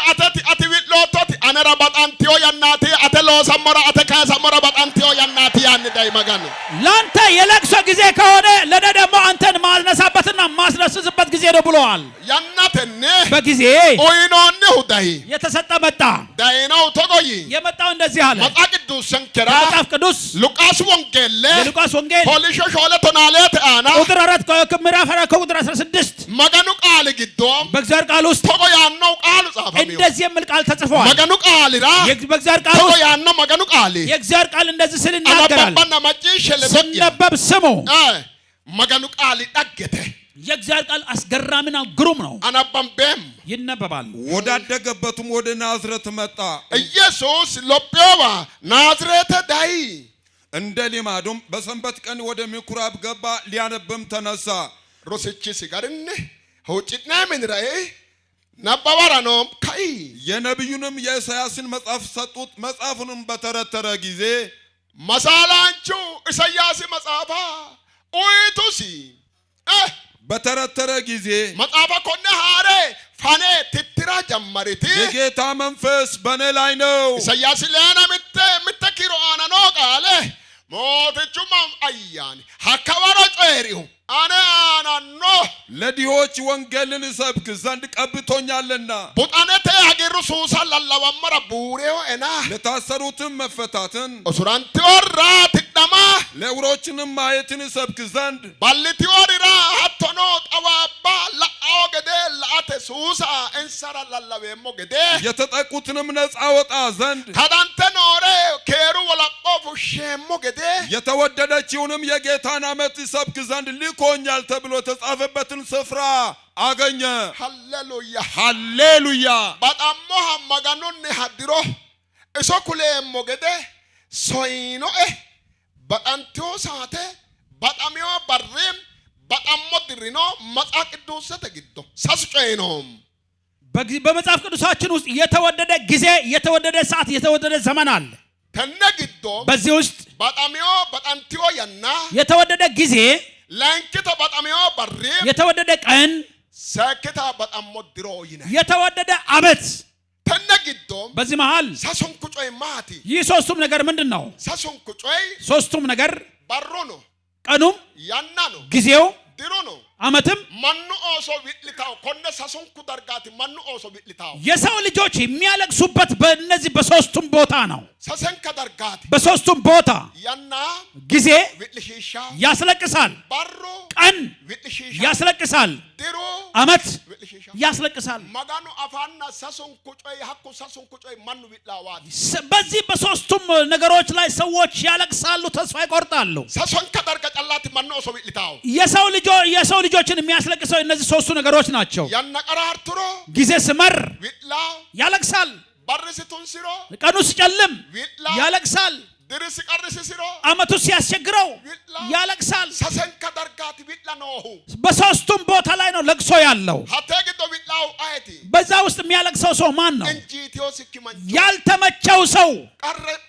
አቲ ቢሎ ቶቲ አነራ ባጣንቲዮ ያናቲ አተሎ ሰመራ አተካ ሰመራ ባጣንቲዮ ያናቲ ያን ዳይ ማጋኑ ላንተ የለቅሶ ጊዜ ከሆነ ለኔ ደግሞ አንተን ማስነሳበትና ማስነስዝበት ጊዜ ነው ብለዋል ያናተነ በጊዜ ኦይኖን ሁዳይ የተሰጠ መጣ ዳይናው ተጎይ የመጣው እንደዚህ አለ መጽሐፍ ቅዱስ ሰንከራ መጽሐፍ ቅዱስ ሉቃስ ወንጌል የሉቃስ ወንጌል ፖሊሾ ሾለ ቶናሌት አና ቁጥር 4 ምዕራፍ 4 ቁጥር 16 መገኑ ቃል ግዶ በእግዚአብሔር ቃል ውስጥ ተጎ ያነው ቃል ጻፈው እንደዚህ የሚል ቃል ተጽፏል መገኑ ቃልራ በእግዚአብሔር ቃል ተጎ ውስጥ ያነው መገኑ ቃል የእግዚአብሔር ቃል እንደዚህ ስል ይናገራል አናባባና ማጪሽ ለበቅ ሲነበብ ስሙ መገኑ ቃል ዳገተ የእግዚአብሔር ቃል አስገራሚና ግሩም ነው አናባምበም ይነበባል ወዳደገበትም ወደ ናዝሬት መጣ ኢየሱስ ሎጴዋ ናዝሬት ዳይ እንደ ልማዱም በሰንበት ቀን ወደ ምኩራብ ገባ ሊያነብም ተነሳ ሮስቺ ሲጋርነ ሆጭና ምን ራይ ናባባራ ነው ካይ የነብዩንም የኢሳያስን መጽሐፍ ሰጡት መጽሐፉንም በተረተረ ጊዜ መሳላንቹ ኢሳያስ መጽሐፋ ኦይቱሲ በተረተረ ጊዜ መጽሐፈ ኮነ ሃሬ ፋኔ ትትራ ጀመሪቲ የጌታ መንፈስ በኔ ላይ ነው ኢሳያስ ለና ምተኪሮ አናኖ ቃለ ሞትቹም አያኒ ሀካባሮ ጨሪው አነ አናኖ ለዲሆች ወንጌልን እሰብክ ዘንድ ቀብቶኛልና ቡጣነቴ ሀገሩ ሱሳ ላላዋመራ ቡሬው እና ለታሰሩትም መፈታትን ኦሱራንቲ ወራ ትዳማ ለዕውሮችንም ማየትን እሰብክ ዘንድ ባልቲ ወሪራ ሀቶኖ ጠዋባ ለአዎ ገዴ ለአተ ሱሳ እንሰራ ላላዌሞ ገዴ የተጠቁትንም ነፃ ወጣ ዘንድ ከዳንተ ኖሬ ኬሩ ወላቆ ፉሼሞ ገዴ የተወደደችውንም የጌታን ዓመት እሰብክ ዘንድ ልኮኛል ተብሎ የተጻፈበትን ስፍራ አገኘ። ሃሌሉያ ሃሌሉያ። በጣም ሀመጋኑን ሀድሮ እሶኩሌሞ ገዴ ሶይኖኤ በጣንቲዮ ሳቴ በጣሚዮ በሪም በጣም ድሪኖ መጽሐፍ ቅዱስ ተግዶ ሳስጨይኖም በመጽሐፍ ቅዱሳችን ውስጥ የተወደደ ጊዜ የተወደደ ሰዓት የተወደደ ዘመን አለ ተነግዶ በዚህ ውስጥ በጣሚዮ በጣንቲዮ ያና የተወደደ ጊዜ ላንኪቶ በጣሚዮ በሪም የተወደደ ቀን ሰከታ በጣም ድሮ ይነ የተወደደ አመት ተነግዶ በዚህ መሃል ሳሶንኩጮይ ማቲ ይህ ሶስቱም ነገር ምንድነው ሳሶንኩጮይ ሶስቱም ነገር በሮ ነው ቀኑም ያና ነው ጊዜው ድሮ ነው አመትም ማኑ ኦሶ ቢልታው ኮነ ሳሶንኩ ደርጋት ማኑ ኦሶ ቢልታው የሰው ልጆች የሚያለቅሱበት በእነዚህ በሶስቱም ቦታ ነው ሰሰንከ ደርጋት በሶስቱም ቦታ ያና ጊዜ ቢልሺሻ ያስለቅሳል በሮ ቀን ቢልሺሻ ያስለቅሳል ድሮ አመት ቢልሺሻ ያስለቅሳል ማጋኑ አፋና ሳሶንኩጮይ ሀኩ ሳሶንኩጮይ ማኑ ቢላዋት በዚህ በሶስቱም ነገሮች ላይ ሰዎች ያለቅሳሉ ተስፋ ይቆርጣሉ ሳሶንከ ደርጋ ጨላት ማኑ ኦሶ ቢልታው የሰው ልጆችን የሚያስለቅሰው እነዚህ ሶስቱ ነገሮች ናቸው ያነቀራ አርቱሮ ጊዜ ስመር ቢላው ያለቅሳል በርሲቱን ሲሮ ቀኑ ሲጨልም ቢላው ያለቅሳል ድርስ ቀርስ ሲሮ አመቱ ሲያስቸግረው ያለቅሳል ሰሰንከ ደርጋት ቢላ ነው በሶስቱም ቦታ ላይ ነው ለቅሶ ያለው ሀተግዶ ቢላው አይቲ በዛ ውስጥ የሚያለቅሰው ሰው ማን ነው እንጂቲዮ ሲኪማን ያልተመቸው ሰው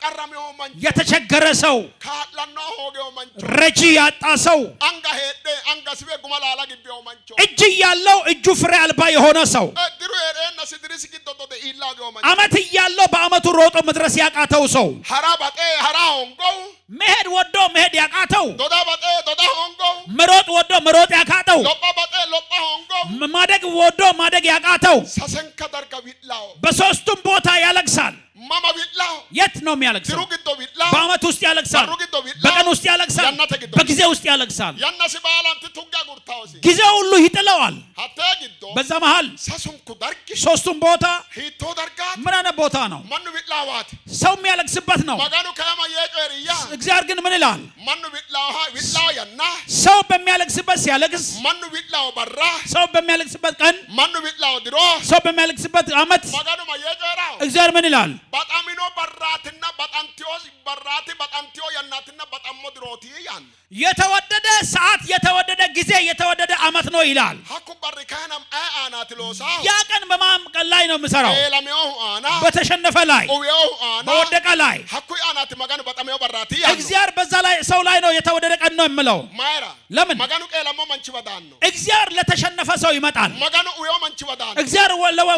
ቀረሚዮ ማንቾ የተቸገረ ሰው ካላና ሆጌው ማንቾ ረጂ ያጣ ሰው አንጋ ሄደ አንጋ ሲበ ጉማላላ ግቢው ማንቾ እጅ ያለው እጁ ፍሬ አልባ የሆነ ሰው ድሩ ኤሬና ሲድሪስ ጊዶዶ ኢላገው ማንቾ አመት ያለው በአመቱ ሮጦ መድረስ ያቃተው ሰው ሀራ ባጤ ሀራ ሆንጎው መሄድ ወዶ መሄድ ያቃተው ዶዳ ባጤ ዶዳ ሆንጎው መሮጥ ወዶ መሮጥ ያቃተው ሎጳ ባጤ ሎጳ ሆንጎው ማደግ ወዶ ማደግ ያቃተው ሰሰንከ ደርጋ ቢላው በሶስቱም ቦታ ያለቅሳል ማማ ቢላው የት ነው የሚያለቅሰው ድሩ ግዶ ቢላው በአመት ውስጥ ያለቅሳል በሩ ግዶ ቢላው በቀን ውስጥ ያለቅሳል ያናተ ግዶ በጊዜ ውስጥ ያለቅሳል ያና ሲባላንት ቱጋ ጉርታውሲ ጊዜው ሁሉ ይጥለዋል ሀተ ግዶ በዛ መሃል ሳሶንኩ ደርግ ሶስቱም ቦታ ሂቶ ደርጋት ምን አይነት ቦታ ነው ማኑ ቢላዋት ሰው የሚያለቅስበት ነው ማጋኑ ከማ የጨሪያ እግዚአብሔር ግን ምን ይላል ማኑ ቢላው ቢላው ያና ሰው በሚያለቅስበት ሲያለቅስ ማኑ ቢላው በራ ሰው በሚያለቅስበት ቀን ማኑ ቢላው ድሮ ሰው በሚያለቅስበት አመት ማጋኑ ማየጨራው እግዚአብሔር ምን ይላል በጣሚኖ በራትና በጣንቲዮስ በራቲ በጣንቲዮ ያናትና በጣም ሞድሮቲ ያን የተወደደ ሰዓት የተወደደ ጊዜ የተወደደ አመት ነው ይላል ሀኩ በሪካናም አናት ሎሳ ያ ቀን በማን ቀን ላይ ነው የምሰራው ኤላሚዮ አና በተሸነፈ ላይ ኦዌዮ አና በወደቀ ላይ ሀኩ አናት ማጋኑ በጣሚዮ በራቲ ያን እግዚአብሔር በዛ ላይ ሰው ላይ ነው የተወደደ ቀን ነው የምለው ማይራ ለምን ማጋኑ ቀላሞ መንቺ ወዳን ነው እግዚአብሔር ለተሸነፈ ሰው ይመጣል ማጋኑ ኦዌዮ መንቺ ወዳን እግዚአብሔር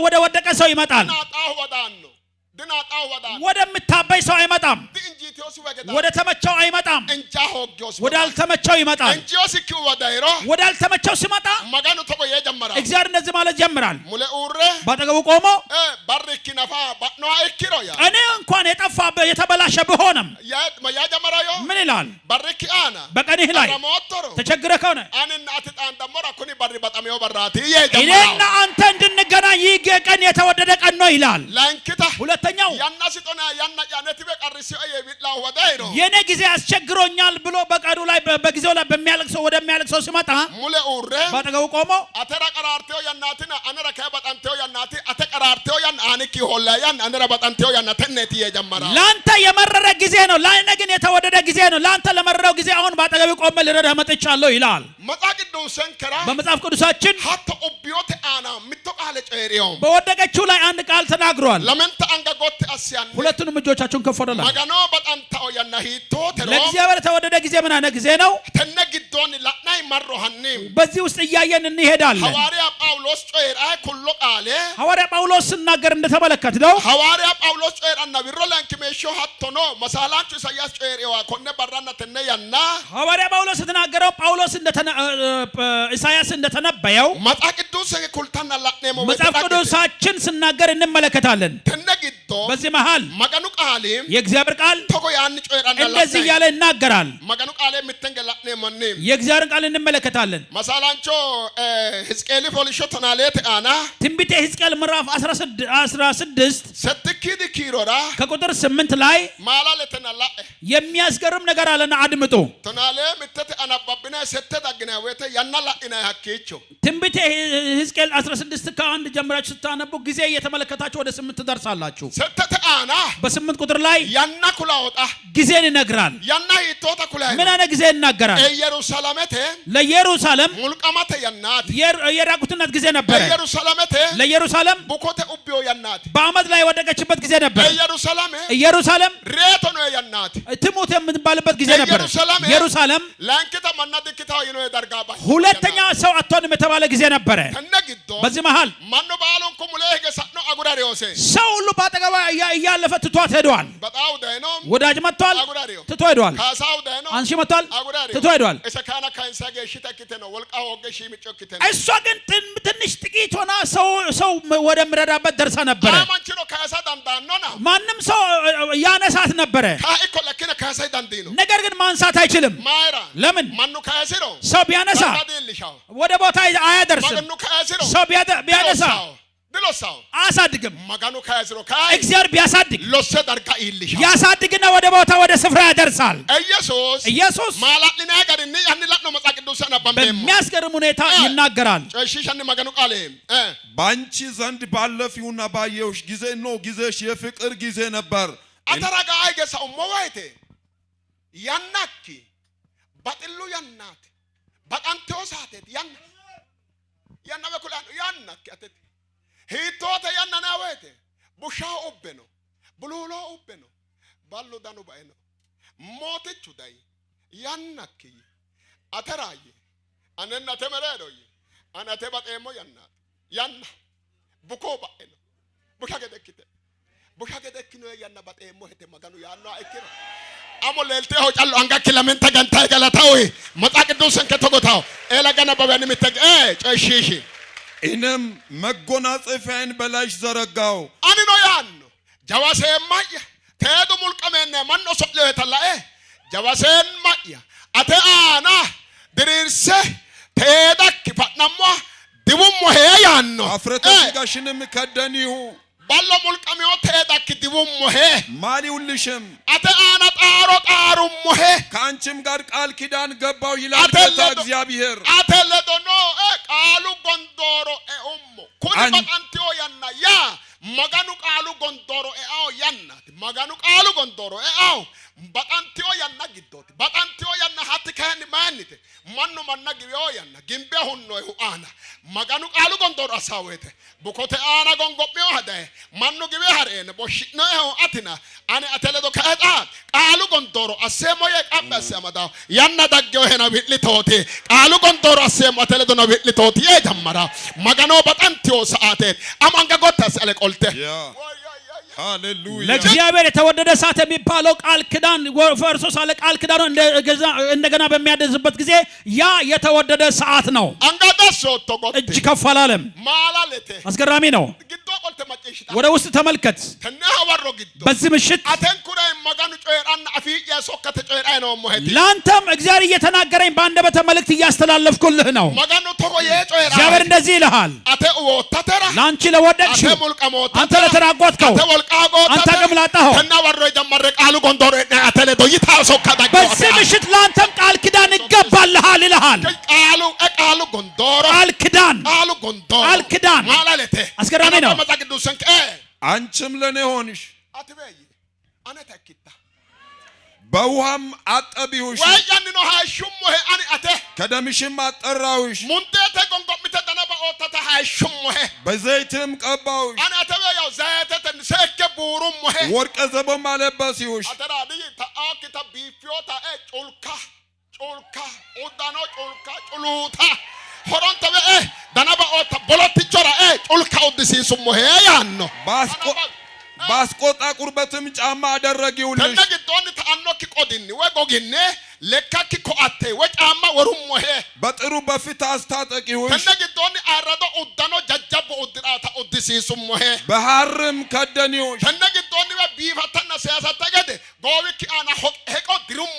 ወደ ወደቀ ሰው ይመጣል ድናጣው ወዳን ነው ድናጣው ወዳን ወደምታበይ ሰው አይመጣም እንጂቲዮስ ወገዳ ወደ ተመቸው አይመጣም እንጃ ሆጊዮስ ወደ አልተመቸው ይመጣል እንጂዮስ ኪው ወዳይሮ ወደ አልተመቸው ሲመጣ ማጋኑ ተቆ የጀመራ እግዚአብሔር እንደዚህ ማለት ጀምራል ሙለ ኡሬ ባጠገቡ ቆሞ ባርኪ ነፋ ባኖ አይኪሮ ያ እኔ እንኳን የጠፋ የተበላሸ ብሆንም ያ ጀመራ ዮ ምን ይላል ባርኪ አና በቀንህ ላይ ረሞቶሮ ተቸግረ ከሆነ አነና አትጣን ደሞራ ኩኒ ባሪ በጣም ዮ በራቲ የጀመራ እኔና አንተ እንድንገናኝ ይህ ቀን የተወደደ ቀን ነው ይላል ላንኪታ ሁለተኛው ያናሲጦና ያናጫነት በቀርሲዮ የቢላው ወዳይሮ የኔ ጊዜ አስቸግሮኛል ብሎ በቀዱ ላይ በጊዜው ላይ በሚያለቅሰው ወደሚያለቅሰው ሲመጣ ሙለ ኡሬ ባጠገቡ ቆሞ አተራ ቀራርቴው ያናትና አነራ ከበጣንቴው ያናቲ አተቀራርቴው ያን አንኪ ሆላ ያን አነራ በጣንቴው ያናተነት የጀመራ ላንተ የመረረ ጊዜ ነው ላይነ ግን የተወደደ ጊዜ ነው ላንተ ለመረረው ጊዜ አሁን ባጠገቡ ቆመ ልረዳ መጥቻለሁ ይላል መጽሐፍ ቅዱስን ከራ በመጽሐፍ ቅዱሳችን ሀተ ኦቢዮት አና ምትቃለ ጨሪዮ በወደቀችው ላይ አንድ ቃል ተናግሯል ለመንተ አንገጎት አስያን ሁለቱንም እጆቻችሁን ከፍ ወደ ላይ ማጋኖ በጣንታው ያና ሂቶ ተሮ ለእግዚአብሔር የተወደደ ጊዜ ምን አይነት ጊዜ ነው ተነግዶን ላናይ መሮሃኒ በዚህ ውስጥ እያየን እንሄዳለን ሐዋርያ ጳውሎስ ጨራ ኩሎ ቃለ ሐዋርያ ጳውሎስ ጳውሎስ ሲናገር እንደተመለከትነው ሐዋርያ ጳውሎስ ጨራና ቢሮላንክ ሜሾ ሀቶኖ መሳላንቹ ኢሳያስ ጨሪዋ ኮነ በራና ተነያና ሐዋርያ ጳውሎስ የተናገረው ጳውሎስ ኢሳያስ እንደተነበየው መጽሐፍ ቅዱስ ኩልታና ላኔሞ መጽሐፍ ቅዱሳችን ሲናገር እንመለከታለን። ተነግቶ በዚህ መሃል መገኑ ቃሊም የእግዚአብሔር ቃል ተቆ ያን ጨራና እንደዚህ ያለ ይናገራል። መገኑ ቃሊም ምትንገላኔ ማንም የእግዚአብሔር ቃል እንመለከታለን። መሳላንቾ ሕዝቅኤል ፖሊሾ ተናሌት አና ትንቢተ ሕዝቅኤል ምዕራፍ 16 ሰትኪድ ኪሮራ ከቁጥር 8 ላይ ማላለተናላ የሚያስገርም ነገር አለና አድምጡ። ተናሌ ምተተ አናባብና ሰተታግና ወተ ያናላ ኢና ያከቹ ትንቢተ ሕዝቅኤል 16 ከ1 ጀምራችሁ ስታነቡ ጊዜ እየተመለከታችሁ ወደ 8 ትደርሳላችሁ። ሰተተ አና በ8 ቁጥር ላይ ያና ኩላውጣ ጊዜን ይነግራል። ያና ይቶታ ኩላይ ምን አይነት ጊዜ ይናገራል? ኢየሩሳሌምቴ ለኢየሩሳሌም ሙልቀማተ ያናት የራቁትነት ጊዜ ነበር። ኢየሩሳሌምቴ ለኢየሩሳሌም ቡኮተ ኡቢዮ ያናት በአመድ ላይ ወደቀችበት ጊዜ ነበር። ኢየሩሳሌም ሬቶ ነው ያናት ትሙት የምትባልበት ጊዜ ነበር። ኢየሩሳሌም ላንኪታ ማናት ኪታው ይኖ ይደርጋባ ሁለተኛ ሰው አትሆንም የተባለ ጊዜ ነበር። ተነግዶ በዚህ መሃል ማን ባሎን ኩሙለ ገሳኖ አጉራሪዮሴ ሰው ሁሉ ባጠገባ እያለፈ ትቷት ሄዷል። በጣው ደይኖ ወዳጅ መጥቷል፣ ትቶ ሄዷል። ካሳው ደይኖ አንሺ መጥቷል፣ ትቶ ሄዷል። እሰካና ካንሳገ ሽተክተ ነው ወልቃ ወገሽ የሚጮክተ ነው። እሷ ግን ትንሽ ጥቂት ሆና ሰው ወደ ምረዳበት ደርሳ ነበር። አማንቺሮ ካሳ ዳንዳኖና ማንም ሰው ያነሳት ነበር። ካኢኮ ለከነ ካሳ ዳንዲኖ ነገር ግን ማንሳት አይችልም። ማይራ ለምን? ማኑ ካያሲሮ ሰው ቢያነሳ ወደ ቦታ አያደርስም። ሰው ቢያነሳ ድሎሳው አሳድግም። ማጋኑ ካያሲሮ ካይ እግዚአብሔር ቢያሳድግ ሎሰ ዳርጋ ይልሻ ያሳድግና ወደ ቦታ ወደ ስፍራ ያደርሳል። ኢየሱስ ማላጥና ጋርኒ ያን ላጥኖ መጽሐፍ ቅዱስ አናባም በሚያስገርም ሁኔታ ይናገራል። ጨሽሻን ማጋኑ ቃል ባንቺ ዘንድ ባለፊውና ባየውሽ ጊዜ ነው ጊዜሽ የፍቅር ጊዜ ነበር። አተራጋ አይገሳው ሞዋይቴ ያናኪ ባጥሉ ያናት ባጣንቴው ሳቴት ያና በኩላን ያናኪ አተት ሂቶተ ያናና ወይቴ ቡሻው ኦበኖ ብሉሎ ኦበኖ ባሎ ዳኑ ባይኖ ሞትቹ ዳይ ያናኪ አተራይ አነና ተመረዶይ አናተ ባጤሞ ያና ቡኮ ባይኖ ቡሻ ገደክኖ ያና ባጤሞ ሄተ ማጋኑ ያና አይከረ አሞለልቴ ሆጫሎ አንጋኪ ለምን ተገንታይ ገለታው መጽሐፍ ቅዱስን ከተጎታው ኤላጋና ባባኒ ምትገ ጨሽሺ እኔም መጎናጸፊያን በላይሽ ዘረጋው አንኖ ያን ጃዋሴን ማየ ተዱ ሙልቀመነ ማኖ ሶለ ተላኤ ጃዋሴን ማየ አተአና ድሪርሴ ተዳክ ፈናሞ ድቡሞ ሄያኖ አፍረተ ሲጋሽንም ከደኒሁ ባሎ ሙልቀሚዮ ተዳክ ድቡሞ ሄ ማሊውልሽም አተአና ጣሩ ሞሄ ከአንቺም ጋር ቃል ኪዳን ገባው ይላል ጌታ እግዚአብሔር። አተለዶኖ ቃሉ ጎንዶሮ ኦሞ ኩኒ ባጣንቲዮ ያና ያ ማጋኑ ቃሉ ጎንዶሮ አው ያና ማጋኑ ቃሉ ጎንዶሮ አው ባጣንቲዮ ያና ግዶት ባጣንቲዮ ያና ሀት ከን ማንተ ማኑ ማናግዮ ያና ግምቤ ሁኖ አና ማጋኑ ቃሉ ጎንዶሮ አሳወተ ቡኮተ አና ጎንጎሚዮ ሀደ ማኑ ግቤ ሀረነ ቦሽነ አቲና አኔ አተለዶ ከአጣ ቃሉ ጎንዶሮ አሰሞ የቃበሰ ማዳው ያና ዳገው ሄና ቢልቶቲ ቃሉ ጎንዶሮ አሰሞ አተለዶ ነው ቢልቶቲ የጀመራ ማጋኖ ባጣንቲዮ ሰዓተ አማንጋ ጎታስ አለቆልተ ሃሌሉያ ለእግዚአብሔር የተወደደ ሰዓት የሚባለው ቃል ኪዳን ፈርሶ ሳለ ቃል ኪዳኑ እንደገና በሚያደዝበት ጊዜ ያ የተወደደ ሰዓት ነው። አንጋዳሶ ተቆጥ እጅ ከፍ አላለም። ማላለቴ አስገራሚ ነው። ግዶ ቆልተ ማጨሽታ ወደ ውስጥ ተመልከት። ተናወሮ ግዶ በዚህ ምሽት አተንኩራይ ማጋኑ ጮይራና አፊያ ሶከተ ጮይራይ ነው ሞሄቲ ላንተም እግዚአብሔር እየተናገረኝ በአንደበተ መልእክት እያስተላለፍኩልህ ነው። ማጋኑ ተቆ የጮይራ እግዚአብሔር እንደዚህ ይልሃል። አተ ወተተራ ላንቺ ለወደቅሽው አተ ሙልቀሞት አንተ ለተራቆትከው አንተ ገምላጣው ተናወሮ የጀመረ ቃሉ ጎንዶሮ አተለዶ ይታሶ ከዳግ በዚህ ምሽት ላንተም ቃል ኪዳን ይገባልሃል ይልሃል። ቃሉ ጎንዶሮ ቃሉ ጎንዶሮ ቃል ኪዳን ማላለቴ አስገራሚ ነው። መጻቅዱስን አንቺም ለኔ ሆንሽ አትበይ አነ ተኪታ በውሃም አጠቢሁሽ ወያን ነው ሃሹም ወይ አኒ አተ ከደምሽም አጠራሁሽ ሙንቴተ ጎንጎሚተ ተነባ ኦተተ ሃሹም ወይ በዘይትም ቀባሁሽ አኒ አተበ ያው ዘይተተን ሰከ ቡሩም ወይ ወርቀ ዘቦም አለበስሁሽ አተራዲ ተአኪተ ቢፊዮታ ጩልካ ኡዳኖ ጩልካ ጩሉታ horonta be danaba otta bolotichora culka uddisiisummo he yaanno ባስቆጣ ቁርበትም ጫማ አደረጊውልሽ ተነግቶን ታኖክ ቆድኒ ወጎግኔ ለካክ ኮአቴ ወጫማ ወሩሞ ሄ በጥሩ በፊት አስታጠቂውሽ ተነግቶን አረዶ ኡዳኖ ጀጀቦ ኡድራታ ኡድሲሱሞ ሄ በሐርም ከደኒውሽ ተነግቶን ቢፋተና ሲያሳተገደ ጎዊክ አና ሄቆ ድሩሞ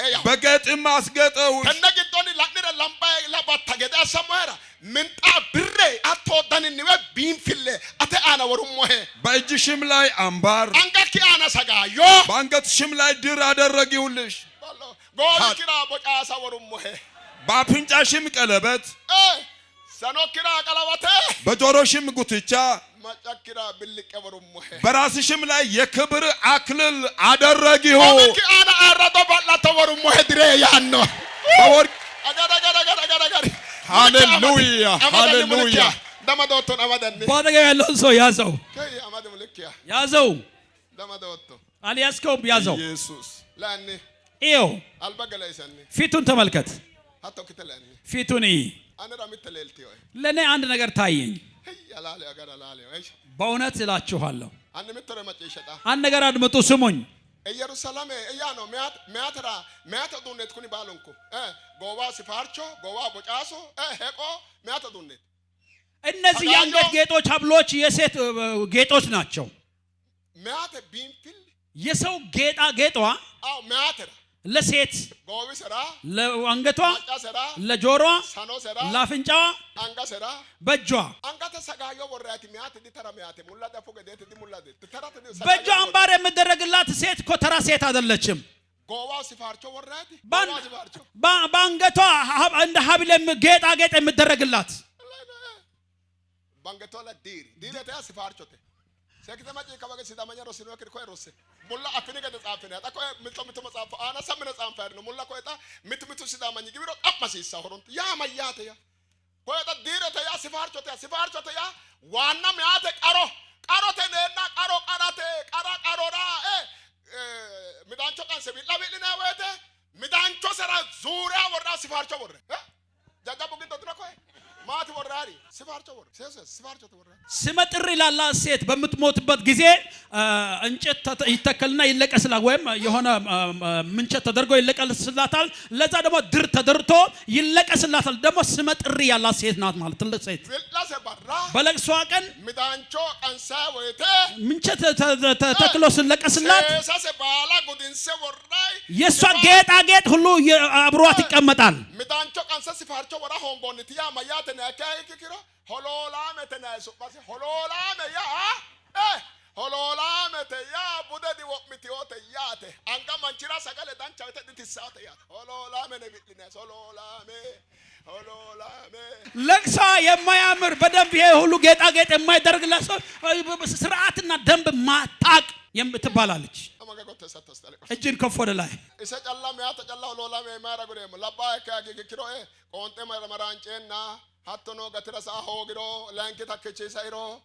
ሄ ያ በገጥም አስገጠውሽ ተነግቶን ላክነ ላምባይ ለባታገደ አሰማራ ምንጣ ብሬ አትወዳንኒ ቢንፍለ አተ አና ወሩሞ ሄ በእጅሽም ላይ አምባር አንጋኪ አና ሰጋዮ በአንገትሽም ላይ ድር አደረጊውልሽ ጎዊክራ ቦጫሳ ወሩሞ ሄ በአፍንጫሽም ቀለበት ሰኖክራ ቀለበቴ በጆሮሽም ጉትቻ ማጫክራ ብልቀ ወሩሞ ሄ በራስሽም ላይ የክብር አክሊል አደረጊው ጎዊክ አና አራዶ ባላተ ወሩሞ ሄ ድሬ ያኖ በወርቅ አጋጋጋጋጋጋጋ ሃሌሉያ ሃሌሉያ ደማዶቶ አማደን ባደጋ ያለውን ሰው ያዘው አማደ ሙልኪያ ያዘው ደማዶቶ አልያዝከውም ያዘው ኢየሱስ ላኒ ይኸው አልበገለይሰኒ ፊቱን ተመልከት አቶ ከተላኒ ፊቱን አነራ ምትለልቲ ወይ ለኔ አንድ ነገር ታየኝ ያላለ አጋላለ ወይ በእውነት እላችኋለሁ አንድ ምትረ መጨሸጣ አንድ ነገር አድምጡ ስሙኝ ኢየሩሳሌም እያ ነው ሚያተ ዱነት ኩኒ ባሎንኩ ጎባ ሲፋርቾ ጎባ ቦጫሶ ሄቆ ሚያተ ዱነት እነዚህ የአንገት ጌጦች ሀብሎች የሴት ጌጦች ናቸው ሚያተ ቢንፊል የሰው ጌጣ ጌጧ አው ሚያተ ለሴት ጎቢ ሰራ ለአንገቷ ሰራ ለጆሮዋ ሳኖ ሰራ ለአፍንጫዋ አንጋ ሰራ በእጇ አንጋተ ሰጋዮ ወራቲ ሚያተ ዲተራ ሚያተ ሙላ ደፎ ገደት ዲሙላ ዲተራ በእጇ አምባር የምደረግላት ሴት ኮተራ ሴት አይደለችም ጎባ ሲፋርቾ ወራቲ በአንገቷ እንደ ሀብል ጌጣ ጌጥ የምደረግላት ባንገቷ ዲር ተያ ሲፋርቾቴ ሰክተማጭ ከበገ ሲዳማኛ ሮሲኖ ከርኮ ሮሴ ሙላ አፍኒ ገደ ጻፈነ አጣቆ ምጥምጥ መጻፈ አና ሰምነ ጻፈር ነው ሙላ ኮይታ ምጥምጡ ሲዳማኝ ግብሮ አማሲሳ ሆሮንት ያ ማያተ ያ ኮይታ ዲረተ ያ ሲፋርቾተ ያ ዋና ሚያተ ቀሮተ ነና ቀራቴ ቀሮራ ሚዳንቾ ቀንሰ ቢላቢልና ወይተ ሚዳንቾ ሰራ ዙሪያ ወራ ሲፋርቾ ወረ ጃጃቡ ግን ተጥረኮ ማት ወራሪ ሲፋርቾ ወረ ስመጥር ላላ ሴት በምትሞትበት ጊዜ እንጨት ይተከልና ይለቀስላል ወይም የሆነ ምንቸት ተደርጎ ይለቀስላታል ለዛ ደግሞ ድር ተደርቶ ይለቀስላታል ደግሞ ስመጥር ያላ ሴት ናት ማለት ትልቅ ሴት በለቅሷ ቀን ሚዳንቾ ቀንሳ ወይተ ምንቸት ተተክሎ ስለቀስላት ሰሰ ባላ ጉድንሰ ወራይ የሷ ጌጣጌጥ ሁሉ አብሯት ይቀመጣል ሚዳንቾ ቀንሳ ሲፋርቾ ወራ ሆንጎንት ያ ማያተ ነካይ ክክሮ ሆሎላመ ተናይሶ ባሲ ሆሎላመ ያ ሆሎላመ ተያ ቡደዲ ወቅሚቲዮተ ያተ አንጋ ማንቺራ ሰገለ ዳንቻተ ድትሳተ ያ ሆሎላመ ነብልነ ሆሎላመ ለቅሳ የማያምር በደንብ ይሄ ሁሉ ጌጣጌጥ የማይደረግላት ሰው ስርዓትና ደንብ ማታቅ የምትባላለች እጅን ከፍ ወደ ላይ እሰጨላም ያ ተጨላ ሆሎላመ የማያረጉም ለባ ከኪክሮ ቆንጤ መራንጨና hattono gatirasa hogiro lanki takkechi sairo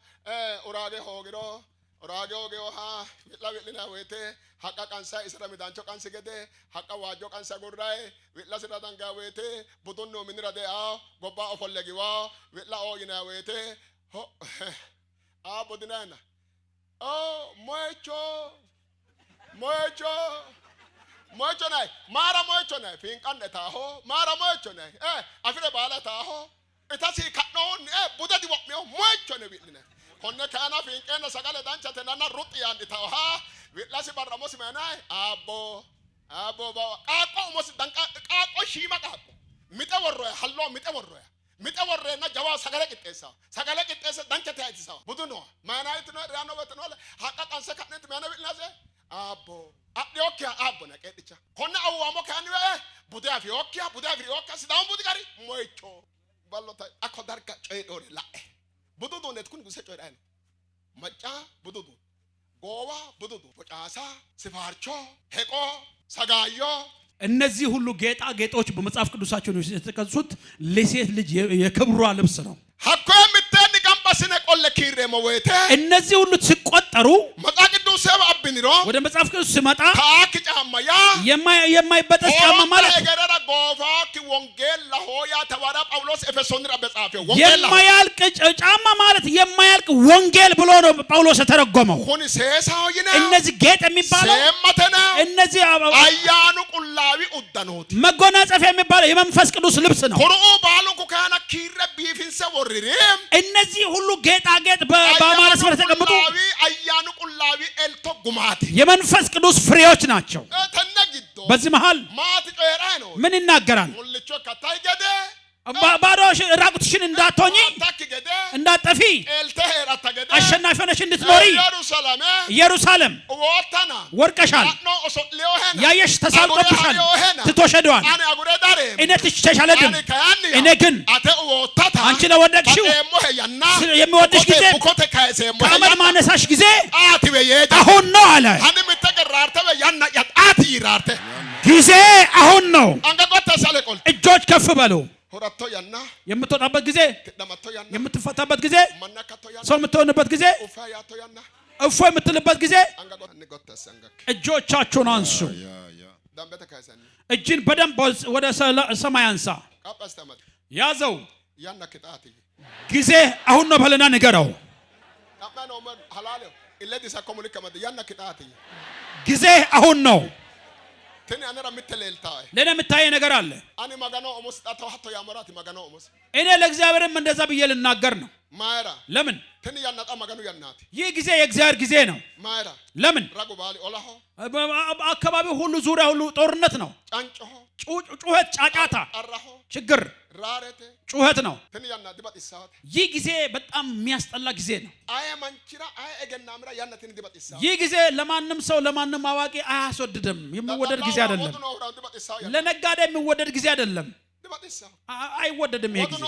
urage hogiro urage ogeo ha witlina wete hakka kansa isra midancho kansi gede hakka wajo kansa gurrai witla sira danga wete budunno minira de gobba ofollegiwa witla ogina wete ho bodinana mocho nai mara mocho nai finkan eta ho mara mocho nai afire bala ta ho etasi kadnon budadi wokmeo mocho ne witline konne kana finken sagale danchate nana rutiyan itaha witlasi barramos menai abo ba qaqo mos danqa qaqo shima qaqo mite worroya hallo mite worre na jawa sagale qixxeessa danchate aytisa buduno manayit no rano wetno haqqa qanse kadnet mena witlase abo adiokia abo na qedicha konne awamo kani we bude afiokia sidam budi gari mocho balota akko darga coydore la'e bududu net kun guse coydane macca bududu gowa bududu ቦጫሳ ሲፋርቾ ሄቆ ሰጋዮ እነዚህ ሁሉ ጌጣጌጦች በመጽሐፍ ቅዱሳችን ውስጥ የተጠቀሱት ለሴት ልጅ የክብሯ ልብስ ነው ሀኮ ምተን ቀምባስነ ቆለ ኪሬሞ ወይተ እነዚህ ሁሉ ሲቆጠሩ መጽሐፍ ቅዱስ አብኒሮ ወደ መጽሐፍ ቅዱስ ሲመጣ ታክ ጫማ ጫማያ የማይበጠስ ጫማ ማለት ገረራ ጎፋክ ወንጌል ለሆያ ተባራ ጳውሎስ ኤፌሶን ረበጻፈው ወንጌል የማያልቅ ጫማ ማለት የማያልቅ ወንጌል ብሎ ነው ጳውሎስ ተረጎመው ሁን ሴሳውይና እነዚህ ጌጥ የሚባለው ሰመተና እነዚህ አያኑ ቁላዊ ኡዳኖት መጎናጸፊያ የሚባለው የመንፈስ ቅዱስ ልብስ ነው ኮሩ ባሉኩ ካና ኪረ ቢፊንሰ ወሪሪም እነዚህ ሁሉ ጌጣጌጥ በአማራ ስፍራ ተቀምጡ አያኑ ቁላዊ ኤልቶ ጉማት የመንፈስ ቅዱስ ፍሬዎች ናቸው ተነግዶ በዚህ መሃል ማት ጮራ ነው ምን ይናገራል ሁልቾ ከታይገደ ባዶሽ ራቁትሽን እንዳትሆኚ እንዳትጠፊ አሸናፊ ሆነሽ እንድትኖሪ ኢየሩሳሌም ወርቀሻል ያየሽ ተሳልቆብሻል ትቶሸደዋል እኔ ትሸሻለድም እኔ ግን አንቺ ለወደቅሽው የሚወድሽ ጊዜ ከአመድ ማነሳሽ ጊዜ አሁን ነው አለ ጊዜ አሁን ነው እጆች ከፍ በሉ የምትወጣበት ጊዜ የምትፈታበት ጊዜ ሰው የምትሆንበት ጊዜ እፎ የምትልበት ጊዜ እጆቻችሁን አንሱ እጅን በደንብ ወደ ሰማይ አንሳ ያዘው ጊዜ አሁን ነው በለና ንገረው ጊዜ አሁን ነው ለኔ የምታየ ነገር አለ እኔ ለእግዚአብሔርም እንደዛ ብዬ ልናገር ነው ለምን ይህ ጊዜ የእግዚአብሔር ጊዜ ነው ለምን አካባቢው ሁሉ ዙሪያ ሁሉ ጦርነት ነው ጩኸት ጫጫታ ችግር ጩኸት ነው ይህ ጊዜ በጣም የሚያስጠላ ጊዜ ነው ይህ ጊዜ ለማንም ሰው ለማንም አዋቂ አያስወድድም የሚወደድ ጊዜ አይደለም ለነጋዴ የሚወደድ ጊዜ አይደለም አይወደድም ይሄ ጊዜ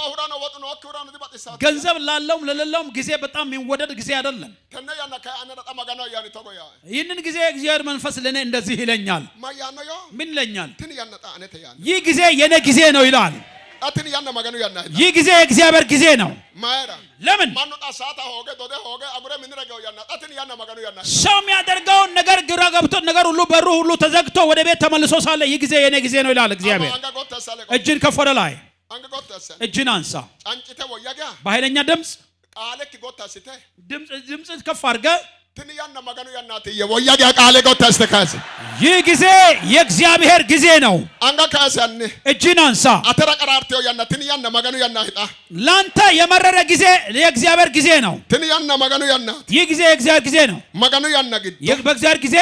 ገንዘብ ላለውም ለሌለውም ጊዜ በጣም የሚወደድ ጊዜ አይደለም ይህንን ጊዜ እግዚአብሔር መንፈስ ለኔ እንደዚህ ይለኛል ምን ይለኛል ይህ ጊዜ የኔ ጊዜ ነው ይላል ይህ ጊዜ የእግዚአብሔር ጊዜ ነው ለምን ሰው የሚያደርገውን ነገር ግራ ገብቶት ነገር ሁሉ በሩ ሁሉ ተዘግቶ ወደ ቤት ተመልሶ ሳለ ይህ ጊዜ የኔ ጊዜ ነው ይላል እግዚአብሔር እጅን ከፍ ወደ ላይ እጅን አንሳ በኃይለኛ ድምፅ ከፍ አድርገህ ይህ ጊዜ የእግዚአብሔር ጊዜ ነው እጅን አንሳ ላንተ የመረረ ጊዜ የእግዚአብሔር ጊዜ ነው ይህ ጊዜ የእግዚአብሔር ጊዜ ነው በእግዚአብሔር ጊዜ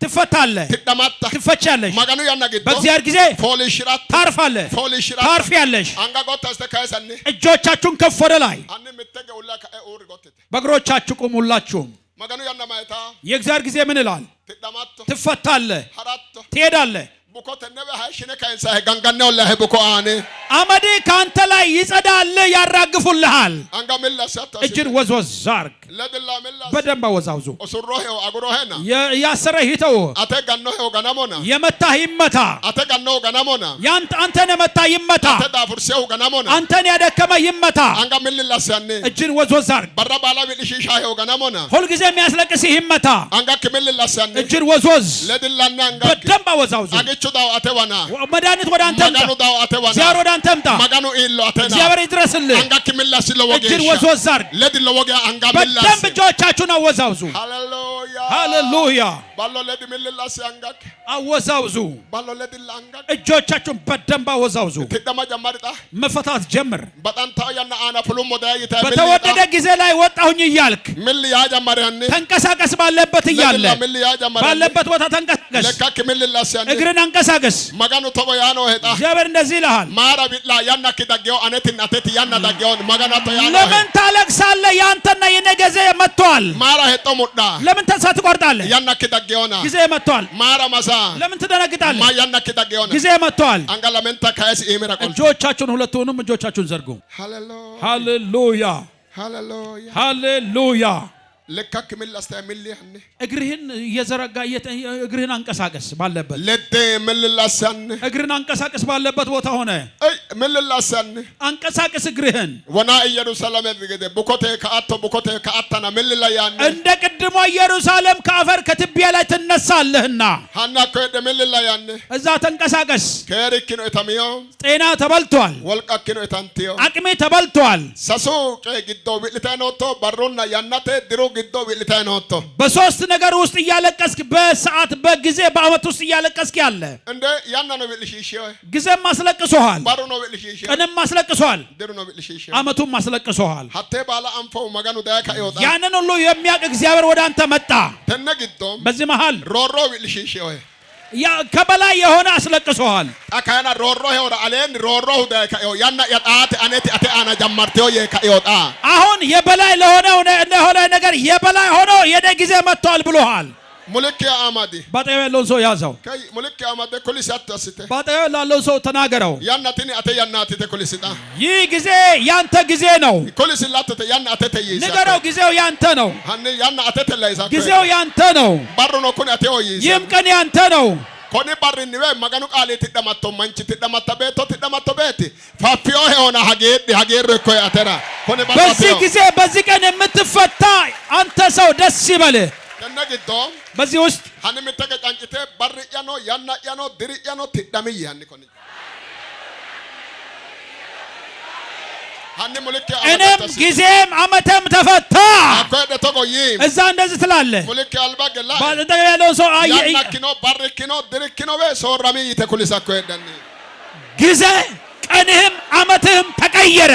ትፈታለህ ትፈቻለሽ በእግዚአብሔር ጊዜ ታርፋለህ ታርፊያለሽ እጆቻችሁን ከፍ ወደ ላይ በእግሮቻችሁ ቁሙላችሁም የእግዚአብሔር ጊዜ ምን ይላል ትፈታለህ ትሄዳለህ አመድ ካንተ ላይ ይጸዳል ያራግፉልሃል እጅን ወዝወዝ አርግ በደንብ አወዛውዙ ያሰረህ ይተው የመታህ ይመታ አንተን የመታህ ይመታ አንተን ያደከመ ይመታ እጅን ወዝወዝ አርግ ሁልጊዜ የሚያስለቅስህ ይመታ እጅን ወዝወዝ በደንብ አወዛውዙ መድኃኒት ወደ አንተ ምጣ እግዚአብሔር ወደ አንተ ምጣ እግዚአብሔር ይድረስልህ እጅን ወዝወዝ አርግ በደንብ እጆቻችሁን አወዛውዙ ሃሌሉያ አወዛውዙ እጆቻችሁን በደንብ አወዛውዙ መፈታት ጀምር በተወደደ ጊዜ ላይ ወጣሁኝ እያልክ ተንቀሳቀስ ባለበት እያለ ባለበት ቦታ ተንቀሳቀስ እግርን አንቀሳቀስ እግዚአብሔር እንደዚህ ይልሃል ለምን ታለቅሳለህ ያንተና የኔ ጊዜ መጥቷል ለምን ተስፋ ትቆርጣለህ ጊዜ መጥቷል ለምን ትደነግጣለህ ጊዜ መጥቷል እጆቻችሁን ሁለቱንም እጆቻችሁን ዘርጉ ሃሌሉያ ሃሌሉያ ለካክ ሚላስታ ሚልህን እግርህን እየዘረጋ እግርህን አንቀሳቀስ ባለበት ለደ ሚልላሳን እግርህን አንቀሳቀስ ባለበት ቦታ ሆነ ሚልላሳን አንቀሳቀስ እግርህን ወና ኢየሩሳሌም ዝገደ ቡኮቴ ከአቶ ቡኮቴ ከአታና ሚልላያን እንደ ቅድሞ ኢየሩሳሌም ከአፈር ከትቢያ ላይ ትነሳለህና ሀና ኮደ መልላ ያነ እዛ ተንቀሳቀስ ከሪክ ነው ተሚዮ ጤና ተበልቷል ወልቃክ ነው ታንቲዮ አቅሜ ተበልቷል ሰሱ ከግዶ ቢልታኖቶ ባሮና ያናተ ድሮ ግዶ ቢልታኖቶ በሶስት ነገር ውስጥ እያለቀስክ በሰዓት በጊዜ በአመት ውስጥ እያለቀስክ ያለ እንደ ያና ነው ቢልሽሽ ጊዜም አስለቅሶሃል ባሮ ነው ቢልሽሽ ቀንም አስለቅሶሃል ድሮ ነው ቢልሽሽ አመቱም አስለቅሶሃል ሀቴ ባላ አንፈው መጋኑ ዳካ ይወጣ ያንን ሁሉ የሚያውቅ እግዚአብሔር ወደ አንተ መጣ ተነግዶም በዚህ መሃል ሮሮ ቢልሽሽ ያ ከበላይ የሆነ አስለቅሶሃል አካና ሮሮ ይወራ አለን ሮሮ ዳካ ያና ያጣት አነቲ አተ አና ጀመርተው ይወጣ አሁን የበላይ ለሆነ ነገር የበላይ ሆኖ የደ ጊዜ መጥቷል ብሎሃል ሙልክ አማዲ ባጠው ያለውን ሰው ያዘው ከይ ሙልክ አማዲ ኩሊሳት ተስተ ባጠው ያለው ሰው ተናገረው ያናቲኒ አተ ያናቲ ተኩሊስታ ይህ ጊዜ ያንተ ጊዜ ነው ኩሊስላት ተ ያና አተ ተይሳ ንገረው ጊዜው ያንተ ነው ሀኒ ያና አተ ተላይሳ ጊዜው ያንተ ነው ባሩ ነው ኩን አተ ወይሳ ይህም ቀን ያንተ ነው ኮኒ ባርኒ ወይ መጋኑ ቃሌ ትደማቶ ማንቺ ትደማቶ ቤት ፋፊዮ ሆና ሀገር እኮ ያተራ ኮኒ በዚህ ጊዜ በዚህ ቀን የምትፈታ አንተ ሰው ደስ ይበልህ ተነግዶ በዚህ ውስጥ ሀኒ ምተቀጫንጭቴ ባርያኖ ያናያኖ ድርያኖ ትደምይ ሀኒ ኮኒ ሀኒ ሙልክ እኔም ጊዜም አመተም ተፈታ አቆደ ተቆይ እዛ እንደዚህ ትላለህ ሙልክ አልባገላ ባጠገብ ያለውን ሰው ያናኪኖ ባርኪኖ ድርኪኖ በሶራሚ ተኩሊሳ ኮደኒ ጊዜ ቀንህም አመትህም ተቀየረ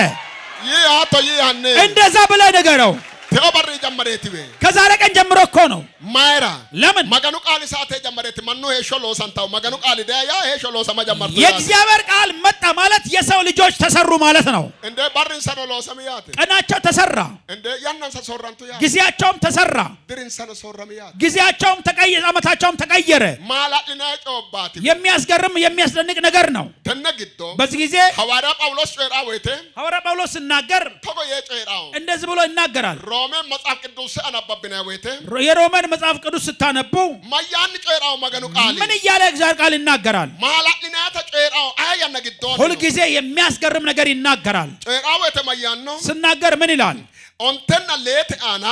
ይህ አቶ ይህ ሀኒ እንደዛ ብለህ ንገረው ተባረ ጀመረቲ በ ከዛሬ ቀን ጀምሮ እኮ ነው ማይራ ለምን መጋኑ ቃል ሰዓት ጀመረቲ ማኑ ሄሾሎ ሰንታው መጋኑ ቃል ዳያ ሄሾሎ ሰማ ጀመርቱ የእግዚአብሔር ቃል መጣ ማለት የሰው ልጆች ተሰሩ ማለት ነው እንደ ባርን ሰኖሎ ሰሚያት ቀናቸው ተሰራ እንደ ያናን ሰሶራንቱ ያ ጊዜያቸውም ተሰራ ድርን ሰኖ ሶራሚያት ጊዜያቸውም ተቀየረ አመታቸውም ተቀየረ ማላልና ጮባት የሚያስገርም የሚያስደንቅ ነገር ነው ተነግዶ በዚህ ጊዜ ሐዋርያ ጳውሎስ ጮራ ወይቴ ሐዋርያ ጳውሎስ ሲናገር ተቆ የጮራው እንደዚህ ብሎ ይናገራል ሮሜ መጽሐፍ ቅዱስ አናባብና ወይቴ የሮማን መጽሐፍ ቅዱስ ስታነቡ ማያን ጮራው መገኑ ቃል ምን እያለ እግዚአብሔር ቃል ይናገራል ማላልና ተጮራው አያና ግዶ ሁሉ ጊዜ የሚያስገርም ነገር ይናገራል ጮራው የተማያን ነው ሲናገር ምን ይላል ኦንተና ሌት አና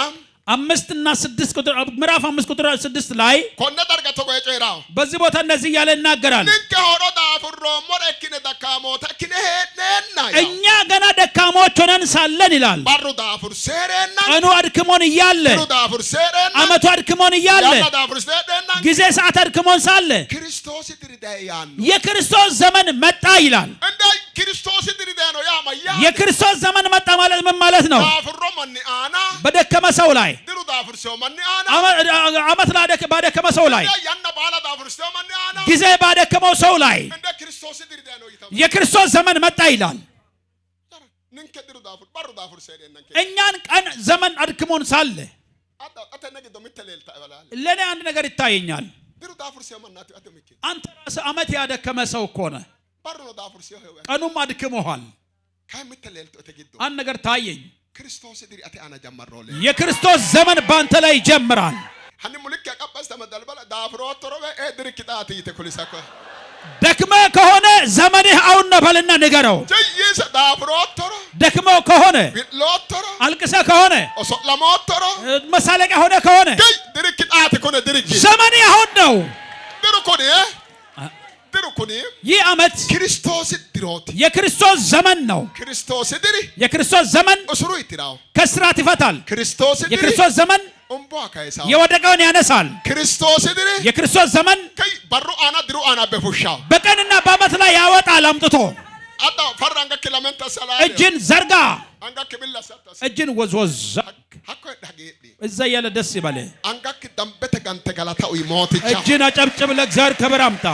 5 እና 6 ቁጥር ምዕራፍ 5 ቁጥር 6 ላይ ኮነ ደርጋ ተቆ የጮራው በዚህ ቦታ እንደዚህ እያለ ይናገራል ንከ ሆሮ ዳፍሮ ሞረኪነ ደካሞ ተኪነ ሄደና እኛ ገና ደካሞች ሆነን ሳለን ይላል ባሩ ዳፍር ሰረና ቀኑ አድክሞን እያለ ባሩ ዳፍር ሰረና አመቱ አድክሞን እያለ ያና ዳፍር ሰረና ጊዜ ሰዓት አድክሞን ሳለ ክርስቶስ ድርዳያን የክርስቶስ ዘመን መጣ ይላል እንደ ክርስቶስ ድርዳያ ነው ያ ማያ የክርስቶስ ዘመን መጣ ማለት ምን ማለት ነው ዳፍሮ ማን አና በደከመ ሰው ላይ ድሩ ዳፍር ሰው ማን አና አመት ባደከመ ሰው ላይ ያና ባላ ዳፍር ሰው ማን አና ጊዜ ባደከመው ሰው ላይ እንደ ክርስቶስ ድርዳያ ነው ይታ የክርስቶስ ዘመን መጣ ይላል ንከ ድሩ ዳፍር ባሩ ዳፍር ሰረና እኛን ቀን ዘመን አድክሞን ሳለ አተነገዶ ምትለልታ ይባላል ለኔ አንድ ነገር ይታየኛል ድሩ ዳፍር ሰው ማናት አተምኪ አንተ ራስህ አመት ያደከመ ሰው እኮ ነህ ባሩ ዳፍር ሰው ቀኑም አድክሞሃል ከምትለልቶ ተገዶ አንድ ነገር ታየኝ ክርስቶስ ድሪ አተ አና ጀመረው የክርስቶስ ዘመን ባንተ ላይ ይጀምራል ሀኒ ሙልክ ያቀበስ ተመደልበለ ዳፍሮ ተሮበ ድርክጣት ይተኩልሳኮ ደክመ ከሆነ ዘመንህ አሁን ነው በልና ንገረው ጀይስ ዳፍሮ ተሮ ደክመ ከሆነ ቢሎ ተሮ አልቅሰ ከሆነ ኦሶላሞ ተሮ መሳለቂያ ሆነ ከሆነ ድርክጣት ኮነ ድርክ ዘመንህ አሁን ነው ድሩኩኒ ይህ አመት ክርስቶስ ድሮት የክርስቶስ ዘመን ነው ክርስቶስ ድሪ የክርስቶስ ዘመን እስሩ ይትራው ከስራት ይፈታል ክርስቶስ ድሪ የክርስቶስ ዘመን ኦምቦ ካይሳው የወደቀውን ያነሳል ክርስቶስ ድሪ የክርስቶስ ዘመን ከይ በሩ አና ድሩ አና በፉሻው በቀንና በአመት ላይ ያወጣል አምጥቶ አጣ ፈራንጋ ኪሎሜንታ ሰላ እጅን ዘርጋ አንጋክ ቢላሰጣስ እጅን ወዝወዝ ሀኮ ዳጌዲ እዛ ያለ ደስ ይበል አንጋክ ደምበተ ጋንተ ገላታው ይሞትቻ እጅን አጨብጭብ ለእግዚአብሔር ክብር አምጣ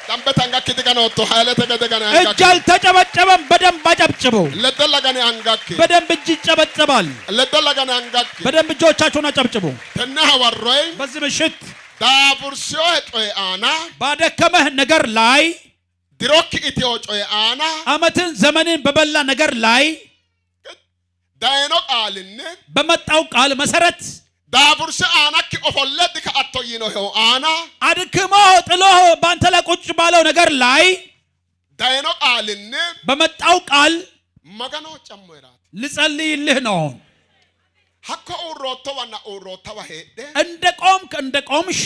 ደምበተ አንጋክ ተገናውቶ ኃይለ ተገደገና እጅ አልተጨበጨበም በደንብ አጨብጭቡ ለደላጋኔ አንጋክ በደንብ እጅ ይጨበጨባል ለደላጋኔ አንጋክ በደንብ እጆቻችሁን አጨብጭቡ ተና ወሮይ በዚህ ምሽት ዳቡርሲዮ ጮይ አና ባደከመህ ነገር ላይ ድሮክ ኢትዮ ጮይ አና አመትን ዘመንን በበላ ነገር ላይ ዳይኖ ቃልን በመጣው ቃል መሰረት ዳቡርሲ አናክ ኦፎለድ ከአቶይ ነው ሄው አና አድክሞ ጥሎ ባንተ ላይ ቁጭ ባለው ነገር ላይ ዳይኖ ቃልን በመጣው ቃል መገኖ ጨመራት ልጸልይልህ ነው hakko urrootto wanna urroottawa heedhe እንደ ቆምክ እንደ ቆምሽ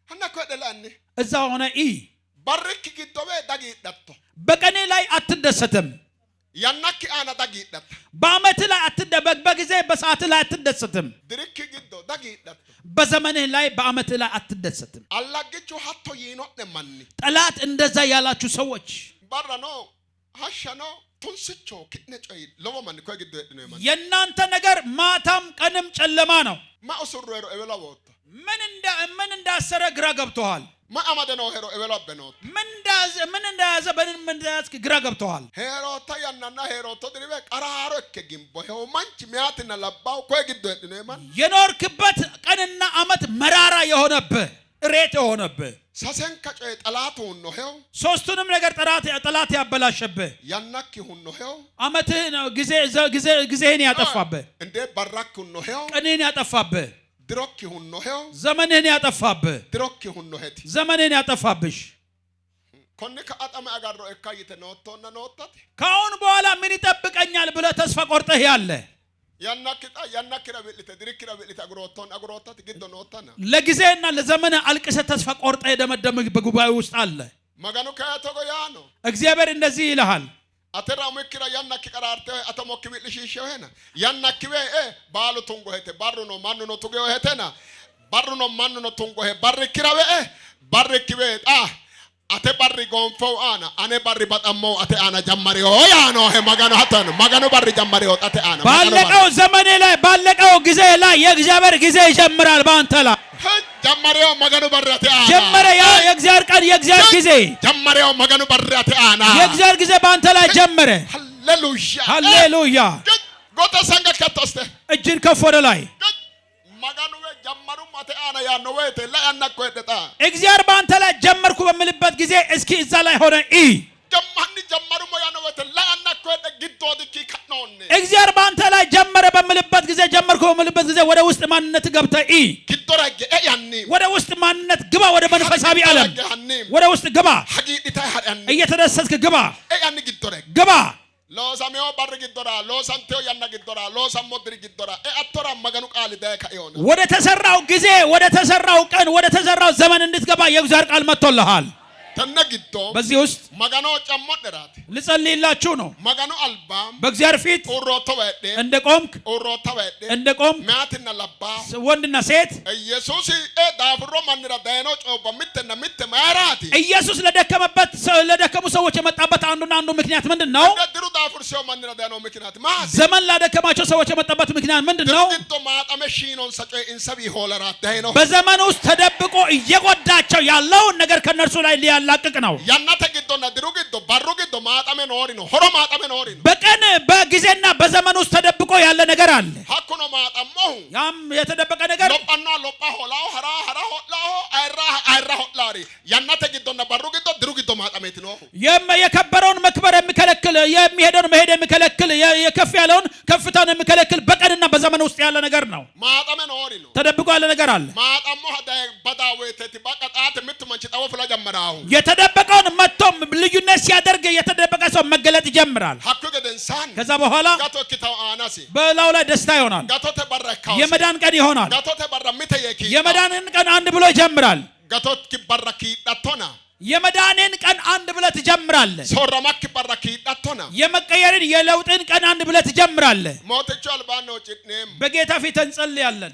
hanna ko delanni እዛ ሆነ ኢ barrik giddobe dagiidhatto በቀኔ ላይ አትደሰትም yannakki aana dagiidhatta በአመት ላይ አትደበቅ በጊዜ በሰዓት ላይ አትደሰትም dirikki giddo dagiidhatto በዘመንህ ላይ በአመት ላይ አትደሰትም allaggichu hatto yiinodhe manni ጠላት እንደዛ ያላችሁ ሰዎች barra no hashsha no tunsicho ki'ne coy lowo manni ko giddo hedhino manni የናንተ ነገር ማታም ቀንም ጨለማ ነው ma usurrero ewela wotto ምን እንዳሰረ ግራ ገብቶሃል ma amade no hero ewela benot ምን እንዳያዘ በምን እንዳያስክ ግራ ገብቶሃል hero tayanna hero to diribe qararo ikke gimbo he manchi miatina labbaw ko giddo hedhino manni የኖርክበት ቀንና አመት መራራ የሆነብህ ሬት የሆነብህ sasenka coy xalaatu hunno hew ሶስቱንም ነገር ጠላት ያበላሸብህ yannakki hunno hew አመትህ ነው ጊዜህን ያጠፋብህ ende barrak hunno hew ቀንህን ያጠፋብህ dirokki hunno hew ዘመንህን ያጠፋብህ dirokki hunno heti ዘመንህን ያጠፋብሽ konni ka atame agarro ekkayite noottonna noottati ካሁን በኋላ ምን ይጠብቀኛል ብለህ ተስፋ ቆርጠህ ያለ yannakki rabi'lite dirikki rabi'lite agroottati giddo noottana ለጊዜና ለዘመን አልቅሰህ ተስፋ ቆርጠህ የደመደምህ በጉባኤ ውስጥ አለ maganu kayatogo yaano እግዚአብሔር እንደዚህ ይልሃል atera mukkira yannakki qararte atomokki bi'lishiishe hena yannakki we baalu tungo hete barru no mannu no tugeyo hetena barru no mannu no tungo he barrikira we barrikki we ate barri gonfo ana ane barri batammo ate ana jammari ho yaano he maganu barri jammari ho ate ana ባለቀው ዘመኔ ላይ ባለቀው ጊዜ ላይ የእግዚአብሔር ጊዜ ይጀምራል ባንተ ላይ jammariyo maganu barri ate ana ጀመረ ያ የእግዚአብሔር ቀን የእግዚአብሔር ጊዜ jammariyo maganu barri ate ana የእግዚአብሔር ጊዜ ባንተ ላይ ጀመረ ሃሌሉያ ሃሌሉያ ጎታ ሰንጋ ከተስተ እጅን ከፍ ወደ ላይ maganu we jammaru ate ana yaano wete la annakko edeta እግዚአብሔር ባንተ ላይ ጀመርኩ በሚልበት ጊዜ እስኪ እዛ ላይ ሆነ ኢ jammaru mo yaano wete la annakko ede giddodi ki kanonne እግዚአብሔር ባንተ ላይ ጀመረ በሚልበት ጊዜ ጀመርኩ በሚልበት ጊዜ ወደ ውስጥ ማንነት ገብተህ ኢ giddorage yanni ወደ ውስጥ ማንነት ግባ ወደ መንፈሳዊ ዓለም ወደ ውስጥ ግባ hagidita hadanni እየተደሰትክ ግባ yanni giddorage ግባ loosameo barri giddora loosanteo yanna giddora loosammodiri giddora attora maganu qaali daye kaeona ወደ ተሰራው ጊዜ ወደ ተሰራው ቀን ወደ ተሰራው ዘመን እንድትገባ የእግዚአብሔር ቃል መጥቶልሃል tenne giddo በዚህ ውስጥ magano cammodherati ልጸልይላችሁ ነው maganu albam በእግዚአብሔር ፊት urrotto wedhe እንደቆምክ urrotta wedhe እንደቆምክ maatinna labba ወንድና ሴት ኢየሱስ daafurro mannira dayno coobba mitte maarati ኢየሱስ ለደከሙ ሰዎች የመጣበት አንዱ ምክንያት ምንድነው ድሩ daafur sew mannira dayno ምክንያት maasi ዘመን ላደከማቸው ሰዎች የመጣበት ምክንያት ምንድነው giddo maaxame shiinon sacoy insabi hoolarat dayno በዘመን ውስጥ ተደብቆ እየጎዳቸው ያለውን ነገር ከነርሱ ላይ ሊያላቅቅ ነው yannate giddonna diru giddo barru giddo maaxame noorino horo maaxame noorino በቀን በጊዜና በዘመን ውስጥ ተደብቆ ያለ ነገር አለ hakkuno maaxammohu ያም የተደበቀ ነገር lophanna lopha holao hara hollao ayra hollari yannate giddonna barru giddo diru giddo maaxameti noohu የከበረውን መክበር የሚከለክል የሚሄደውን መሄድ የሚከለክል የከፍ ያለውን ከፍታውን የሚከለክል በቀንና በዘመን ውስጥ ያለ ነገር ነው maaxame noorino ተደብቆ ያለ ነገር አለ maaxammo hadaye badaweteti baqaxaate mittu manchi xawo fula jammarahu የተደበቀውን መጥቶም ልዩነት ሲያደርግ የተደበቀ ሰው መገለጥ ይጀምራል hakku gedensan ከዛ በኋላ gato kitaw anasi በላው ላይ ደስታ ይሆናል gatote barra kaw የመዳን ቀን ይሆናል gatote barra miteyeki የመዳንን ቀን አንድ ብሎ ይጀምራል gatot ki barra ki datona የመዳንን ቀን አንድ ብለህ ትጀምራለህ soramak barra ki datona የመቀየርን የለውጥን ቀን አንድ ብለህ ትጀምራለህ motecho albano chitnem በጌታ ፊት እንጸልያለን